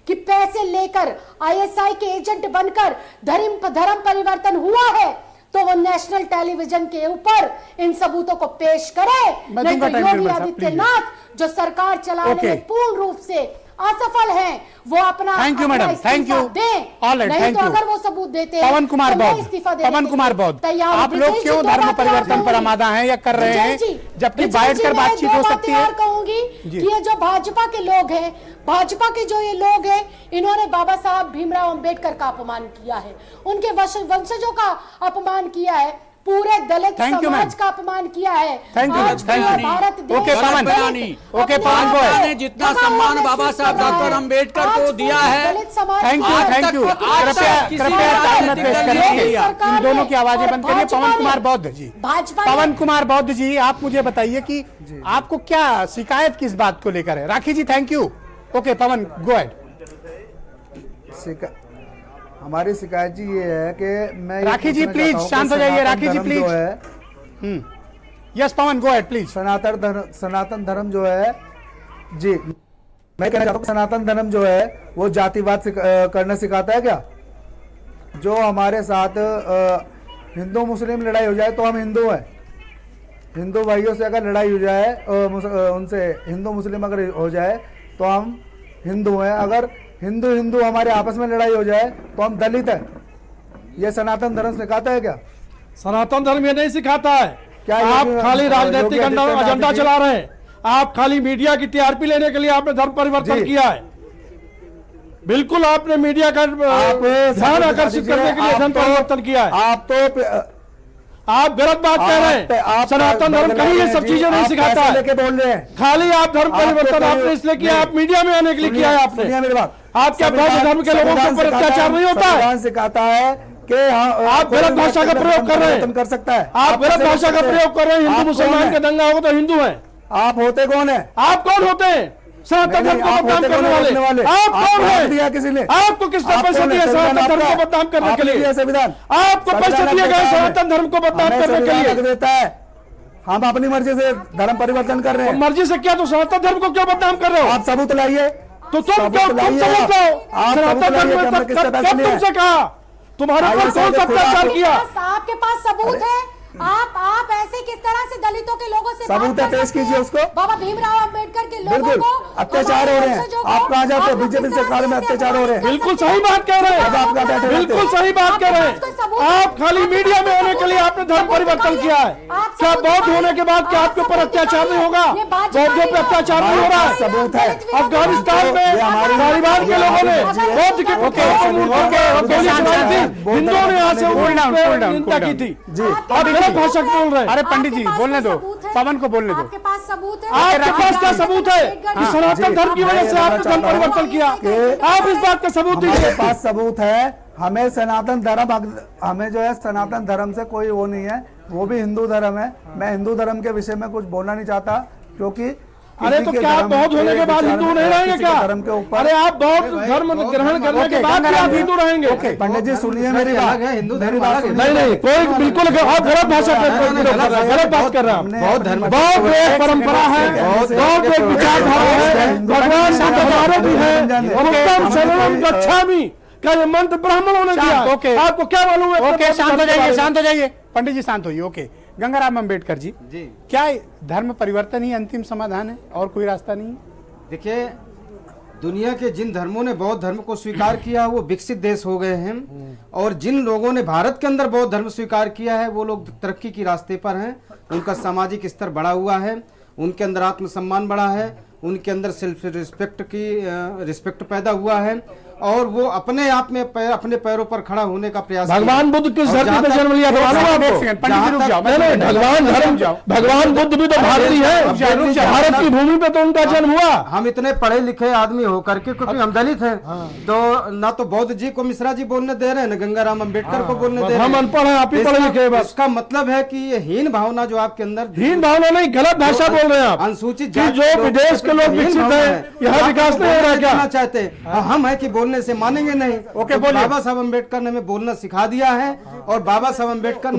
कि पैसे लेकर आईएसआई के एजेंट बनकर धर्म परिवर्तन हुआ है तो वो नेशनल टेलीविजन के ऊपर इन सबूतों को पेश करे। नहीं तो योगी आदित्यनाथ जो सरकार चलाने में पूर्ण रूप से असफल हैं, वो अपना thank you madam, thank you all right, thank you. अगर वो सबूत देते हैं पवन कुमार बौद्ध, आप लोग क्यों धर्म परिवर्तन पर आमादा हैं या कर रहे हैं जबकि बैठकर बातचीत हो सकती है? कहूंगी कि ये जो भाजपा के लोग हैं, भाजपा के जो ये लोग हैं, इन्होंने बाबा साहब भीमराव अंबेडकर का अपमान किया है, उनके वंशजों का अपमान किया है, पूरे दलित समाज का अपमान किया है। थैंक यू भारत देश ओके पवन ने जितना सम्मान बाबा साहब डॉक्टर अंबेडकर को दिया है, थैंक यू कृपया इन दोनों की आवाजें बंद करिए। पवन कुमार बौद्ध जी, आप मुझे बताइए कि आपको क्या शिकायत किस बात को लेकर है? Rakhi ji thank you. Okay Pavan go ahead. हमारी शिकायत जी ये है कि मैं राखी जी प्लीज शांत हो जाइए। Rakhi ji please. Yes Pavan go ahead please. सनातन धर्म जो है जी, मैं कहना चाहता हूँ सनातन धर्म जो है वो जातिवाद करना सिखाता है क्या? जो हमारे साथ हिंदू मुस्लिम लड़ाई हो जाए तो हम हिंदू हैं, हिंदू भाइयों से अगर लड़ाई हो जाए, उनसे हिंदू मुस्लिम अगर हो जाए तो हम हिंदू हैं, अगर हिंदू हमारे आपस में लड़ाई हो जाए तो हम दलित हैं। ये सनातन धर्म सिखाता है क्या? सनातन धर्म ये नहीं सिखाता है। क्या आप खाली राजनीतिक एजेंडा चला रहे हैं, आप खाली मीडिया की टीआरपी लेने के लिए आपने धर्म परिवर्तन किया है। बिल्कुल आपने मीडिया का ध्यान आकर्षित करने के लिए धर्म परिवर्तन किया है। आप गलत बात कह रहे हैं। सनातन धर्म कहीं ये सब चीजें नहीं सिखाता है। लेके बोल रहे हैं खाली आप धर्म परिवर्तन आपने इसलिए किया, आप मीडिया में आने के लिए किया है आपने। मेरी बात, आप क्या बौद्ध धर्म के लोगों के ऊपर अत्याचार नहीं होता है? सिखाता है कि आप गलत भाषा का प्रयोग कर रहे हैं, कर सकता है। आप गलत भाषा का प्रयोग कर रहे हैं। हिंदू मुसलमान का दंगा होगा तो हिंदू है। आप होते कौन है? आप कौन होते हैं? सनातन धर्म को बदनाम करने वाले आप कौन है? किसी ने आपको किसने पैसे दिए सनातन धर्म को बदनाम करने के लिए? संविधान आपको पैसे दिए गए सनातन धर्म को बदनाम करने के लिए? देता है। हम अपनी मर्जी से धर्म परिवर्तन कर रहे हैं। मर्जी से क्या? तो सनातन धर्म को क्यों बदनाम कर रहे हो? आप सबूत लाइए। तो तुम सबूत लाओ। सनातन धर्म कब तुमसे कहा? तुम्हारे ऊपर कौन सा अत्याचार किया? आपके पास सबूत है? आप ऐसे किस तरह से दलितों के लोगों से सबूत पेश कीजिए उसको। बाबा भीमराव अंबेडकर के लोगों को अत्याचार हो रहे हैं। आप कहाँ जाते हैं? बीजेपी सरकार में अत्याचार हो रहे हैं। बिल्कुल सही बात कह रहे हैं, बिल्कुल सही बात कह रहे हैं। सबूत आप खाली मीडिया में होने के लिए आपने धर्म परिवर्तन किया है। क्या बौद्ध होने के बाद क्या आपके ऊपर अत्याचार नहीं होगा? बौद्धों पे अत्याचार नहीं हो रहा है? सबूत है। अफगानिस्तान में तालिबान के लोगों ने बौद्ध के पुतलों को गोली चलाई थी, हिंदुओं ने यहाँ से निंदा की थी। आप गलत भाषा बोल रहे हैं। अरे पंडित जी बोलने दो, पवन को बोलने दो। आपके पास सबूत है? आपके पास क्या सबूत है कि सनातन धर्म की वजह से आपने धर्म परिवर्तन किया? आप इस बात का सबूत दीजिए। हमारे पास सबूत है। हमें सनातन धर्म, हमें जो है सनातन धर्म से कोई वो नहीं है, वो भी हिंदू धर्म है। मैं हिंदू धर्म के विषय में कुछ बोलना नहीं चाहता, क्योंकि अरे तो क्या बौद्ध होने के बाद हिंदू नहीं रहेंगे क्या? धर्म के ऊपर अरे आप बौद्ध धर्म ग्रहण करने के बाद आप हिंदू रहेंगे? पंडित जी सुनिए मेरी बात। हिंदू मेरी धर्म बात नहीं नहीं, कोई बिल्कुल आप गलत भाषा गलत बात कर रहे हैं। बौद्ध धर्म बौद्ध एक परंपरा है, बौद्ध एक विचारधारा है, भगवान बुद्ध भी है। उत्तम शरणम गच्छामि का ये मंत्र ब्राह्मणों ने दिया। ओके, आपको क्या मालूम है? ओके, शांत हो जाइए, शांत हो जाइए पंडित जी, शांत होइए। ओके, गंगाराम अम्बेडकर जी, क्या धर्म परिवर्तन ही अंतिम समाधान है और कोई रास्ता नहीं? देखिए, दुनिया के जिन धर्मों ने बौद्ध धर्म को स्वीकार किया वो विकसित देश हो गए हैं, और जिन लोगों ने भारत के अंदर बौद्ध धर्म स्वीकार किया है वो लोग तरक्की की रास्ते पर हैं। उनका सामाजिक स्तर बढ़ा हुआ है, उनके अंदर आत्मसम्मान बढ़ा है, उनके अंदर सेल्फ रिस्पेक्ट पैदा हुआ है, और वो अपने आप में अपने पैरों पर खड़ा होने का प्रयास। भगवान बुद्ध किस धरती पे जन्म लिया? भगवान बुद्ध भी तो भारतीय है, भारत की भूमि पे तो उनका जन्म हुआ। हम इतने पढ़े लिखे आदमी होकर के, क्योंकि हम दलित हैं, तो ना तो बौद्ध जी को मिश्रा जी बोलने दे रहे हैं, न गंगाराम अम्बेडकर को बोलने दे रहे हैं। हम अनपढ़ हैं, आप ही पढ़े लिखे हैं। इसका मतलब है कि ये हीन भावना जो आपके अंदर, हीन भावना नहीं, गलत भाषा बोल रहे हैं आप। अनुसूचित जो विदेश के लोग विकसित है, यहाँ विकास नहीं हो रहा क्या? चाहते हम है कि बोलने से मानेंगे नहीं। ओके, बोलिए। बाबा साहब अम्बेडकर ने हमें बोलना सिखा दिया है, और बाबा साहब अम्बेडकर ने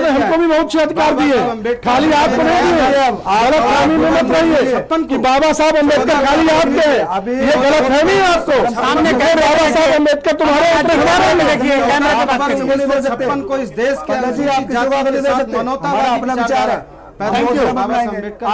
हमको भी बहुत से अधिकार दिए, खाली आपको नहीं दिए। गलत फहमी में मत रहिए कि बाबा साहब अम्बेडकर खाली आपके हैं, ये गलत फहमी है आपको। सामने कहे बाबा साहब अम्बेडकर तुम्हारे हमारे में देखिए, कैमरा की बात करिए। 1956 को इस देश के अपना विचार है। Thank you Baba Saheb Ambedkar.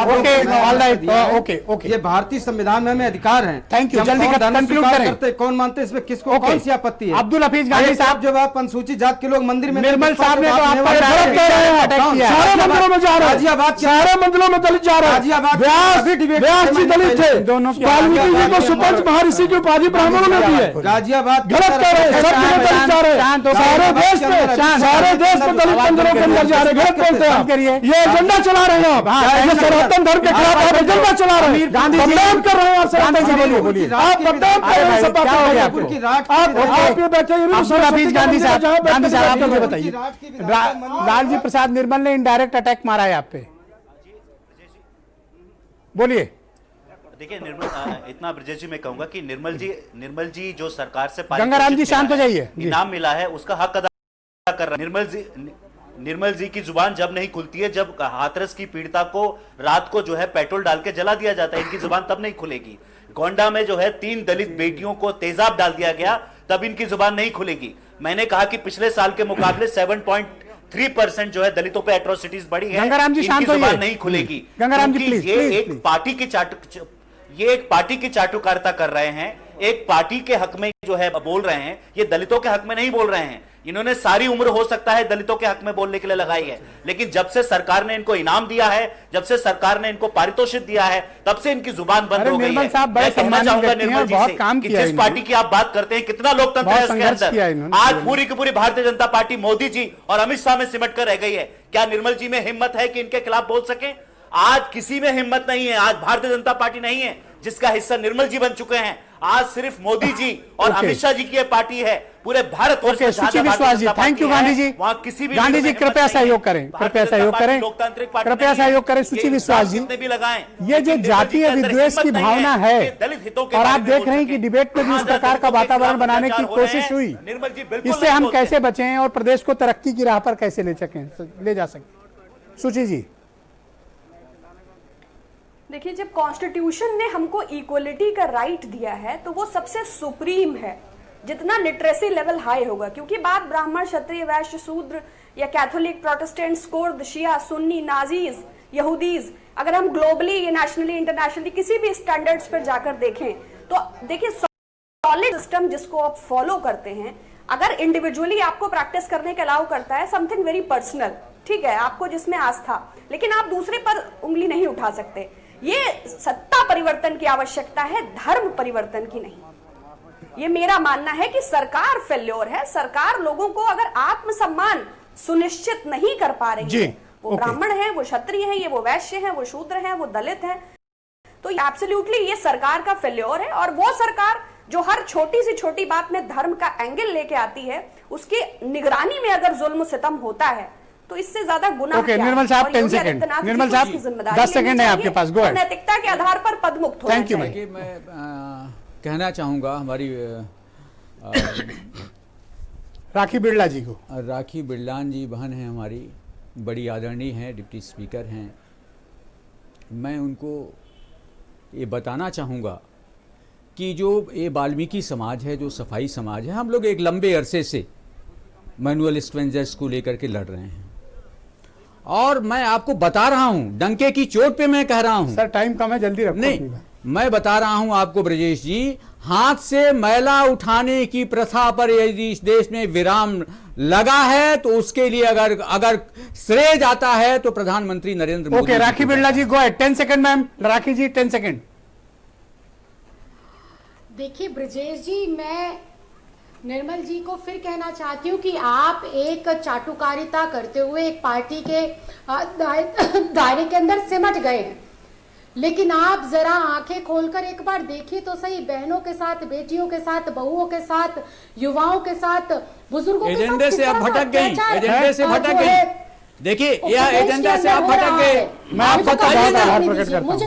Okay, ये भारतीय संविधान में हमें अधिकार है। थैंक यू, जल्दी कंक्लूड करें। कौन मानते हैं इसमें, किसको कौन सी आपत्ति है? अब्दुल हफीज गांधी साहब, जब आप अनुसूचित जात के लोग मंदिर में, निर्मल साहब ने तो आप पर सारे मंदिरों में जा रहे हैं, सारे मंदिरों में दलित जा रहे हैं। व्यास जी दलित थे, वाल्मीकि जी को सुपंच महर्षि की उपाधि ब्राह्मणों ने दी है। गाजियाबाद गलत कह रहे हैं, सब जगह दलित जा रहे हैं, सारे देश में दलित मंदिरों के अंदर जा रहे हैं। गलत बोलते हैं, ये एजेंडा चला रहे हैं आप, ये सनातन धर्म के खिलाफ आप एजेंडा चला रहे हैं, बदनाम कर रहे हैं आप सनातन धर्म को। आप बदनाम कर रहे हैं सब बातें। आप ये बैठे गांधी साहब आप मुझे बताइए, लालजी प्रसाद निर्मल ने इनडायरेक्ट अटैक मारा है आप पे, बोलिए। देखिए निर्मल, इतना ब्रजेश जी मैं कहूंगा कि निर्मल जी जो सरकार से गंगाराम जी शांत हो जाइए, इनाम मिला है उसका हक अदा कर रहा है। निर्मल जी की जुबान जब नहीं खुलती है, जब हाथरस की पीड़िता को रात को जो है पेट्रोल डाल के जला दिया जाता है, इनकी जुबान तब नहीं खुलेगी। गोंडा में जो है 3 दलित बेटियों को तेजाब डाल दिया गया, तब इनकी जुबान नहीं खुलेगी। मैंने कहा कि पिछले साल के मुकाबले 7.3% जो है दलितों पे एट्रोसिटीज बढ़ी है, इनकी जुबान नहीं खुलेगी। ये एक पार्टी की चाटुकारिता कर रहे हैं, एक पार्टी के हक में जो है बोल रहे हैं, ये दलितों के हक में नहीं बोल रहे हैं। इन्होंने सारी उम्र हो सकता है दलितों के हक में बोलने के लिए लगाई है, लेकिन जब से सरकार ने इनको इनाम दिया है, जब से सरकार ने इनको पारितोषिक दिया है, तब से इनकी जुबान बंद हो गई है। मैं कहना चाहूंगा निर्मल जी से कि जिस पार्टी की आप बात करते हैं, कितना लोकतंत्र है इसके अंदर। आज पूरी की पूरी भारतीय जनता पार्टी मोदी जी और अमित शाह में सिमट कर रह गई है। क्या निर्मल जी में हिम्मत है कि इनके खिलाफ बोल सके? आज किसी में हिम्मत नहीं है। आज भारतीय जनता पार्टी नहीं है जिसका हिस्सा निर्मल जी बन चुके हैं। आज सिर्फ मोदी जी और अमित शाह जी की पार्टी है पूरे भारत वर्ष में। सुची विश्वास जी, थैंक यू गांधी जी। वहां किसी भी गांधी जी कृपया सहयोग करें, कृपया सहयोग करें, कृपया सहयोग करें। सुची विश्वास जी, भी लगाएं, ये जो जातीय विद्वेष की भावना है, और आप देख रहे हैं कि डिबेट में भी इस प्रकार का वातावरण बनाने की कोशिश हुई, इससे हम कैसे बचें और प्रदेश को तरक्की की राह पर कैसे ले जा सकें? सुची जी, देखिए, जब कॉन्स्टिट्यूशन ने हमको इक्वलिटी का राइट दिया है तो वो सबसे सुप्रीम है। जितना लिटरेसी लेवल हाई होगा, क्योंकि बात ब्राह्मण, क्षत्रिय, वैश्य, शूद्र या कैथोलिक, प्रोटेस्टेंट्स, कुर्द, शिया, सुन्नी, नाजीज, यहूदीज, अगर हम ग्लोबली या नेशनली इंटरनेशनली किसी भी स्टैंडर्ड्स पर जाकर देखें तो देखिए सॉलिड सिस्टम जिसको आप फॉलो करते हैं, अगर इंडिविजुअली आपको प्रैक्टिस करने के अलाउ करता है समथिंग वेरी पर्सनल, ठीक है, आपको जिसमें आस्था, लेकिन आप दूसरे पर उंगली नहीं उठा सकते। ये सत्ता परिवर्तन की आवश्यकता है, धर्म परिवर्तन की नहीं। ये मेरा मानना है कि सरकार फेल्योर है। सरकार लोगों को अगर आत्मसम्मान सुनिश्चित नहीं कर पा रही है, वो ब्राह्मण है, वो क्षत्रिय है, ये वो वैश्य है, वो शूद्र है, वो दलित है, तो एब्सोल्युटली ये सरकार का फेल्योर है। और वो सरकार जो हर छोटी सी छोटी बात में धर्म का एंगल लेके आती है, उसकी निगरानी में अगर जुल्म सितम होता है तो इससे ज्यादा गुनाह क्या है? निर्मल साहब 10 सेकंड, निर्मल साहब 10 सेकंड है आपके पास, गो अहेड। नैतिकता के आधार पर पदमुक्त होना चाहिए। Thank you. मैं कहना चाहूँगा हमारी राखी बिरला जी को, राखी बिरलान जी बहन हैं हमारी, बड़ी आदरणीय हैं, डिप्टी स्पीकर हैं। मैं उनको ये बताना चाहूँगा कि जो ये वाल्मीकि समाज है, जो सफाई समाज है, हम लोग एक लंबे अरसे से मैनुअल स्ट्रेंजर्स को लेकर के लड़ रहे हैं। और मैं आपको बता रहा हूं, डंके की चोट पे मैं कह रहा हूं। सर टाइम कम है, जल्दी रखो। नहीं, मैं बता रहा हूं आपको ब्रजेश जी, हाथ से मैला उठाने की प्रथा पर यदि इस देश में विराम लगा है तो उसके लिए अगर श्रेय जाता है तो प्रधानमंत्री Narendra Modi. Okay, Rakhi Birla ji go ahead. 10 second ma'am. Rakhi ji 10 second. देखिए ब्रजेश जी, मैं निर्मल जी को फिर कहना चाहती हूँ कि आप एक चाटुकारिता करते हुए एक पार्टी के दायरे के अंदर सिमट गए हैं, लेकिन आप जरा आंखें खोलकर एक बार देखिए तो सही, बहनों के साथ, बेटियों के साथ, बहुओं के साथ, युवाओं के साथ, बुजुर्गों के साथ एजेंडे से आप भटक गई, एजेंडे से भटक गई। देखिए यह एजेंडा से आप भटक गए। मैं आपको बताइए ना,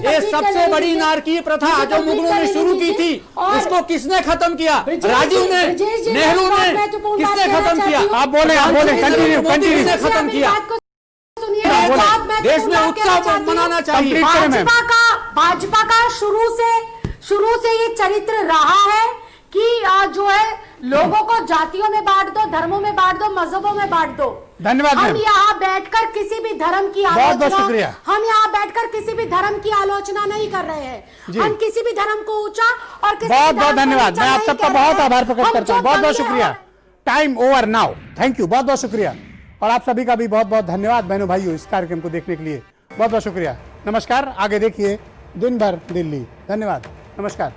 ये सबसे बड़ी नारकीय प्रथा जो मुगलों ने शुरू की थी, उसको किसने खत्म किया? राजीव ने, नेहरू ने, किसने खत्म किया? आप बोले, कंटिन्यू। किसने खत्म किया? देश में उत्सव मनाना चाहिए। भाजपा का शुरू से ये चरित्र रहा है कि जो है लोगों को जातियों में बांट दो, धर्मों में बांट दो, मजहबों में बांट दो। धन्यवाद। हम यहाँ बैठकर किसी भी धर्म की आलोचना, हम यहाँ बैठकर किसी भी धर्म की आलोचना नहीं कर रहे हैं। हम किसी भी धर्म को ऊंचा और किसी बहुत बहुत धन्यवाद। मैं आप सबका बहुत आभार प्रकट करता हूँ। बहुत बहुत शुक्रिया। Time over now. Thank you, बहुत बहुत शुक्रिया। और आप सभी का भी बहुत बहुत धन्यवाद बहनों भाइयों, इस कार्यक्रम को देखने के लिए बहुत बहुत शुक्रिया। नमस्कार। आगे देखिए दिन भर दिल्ली। धन्यवाद, नमस्कार।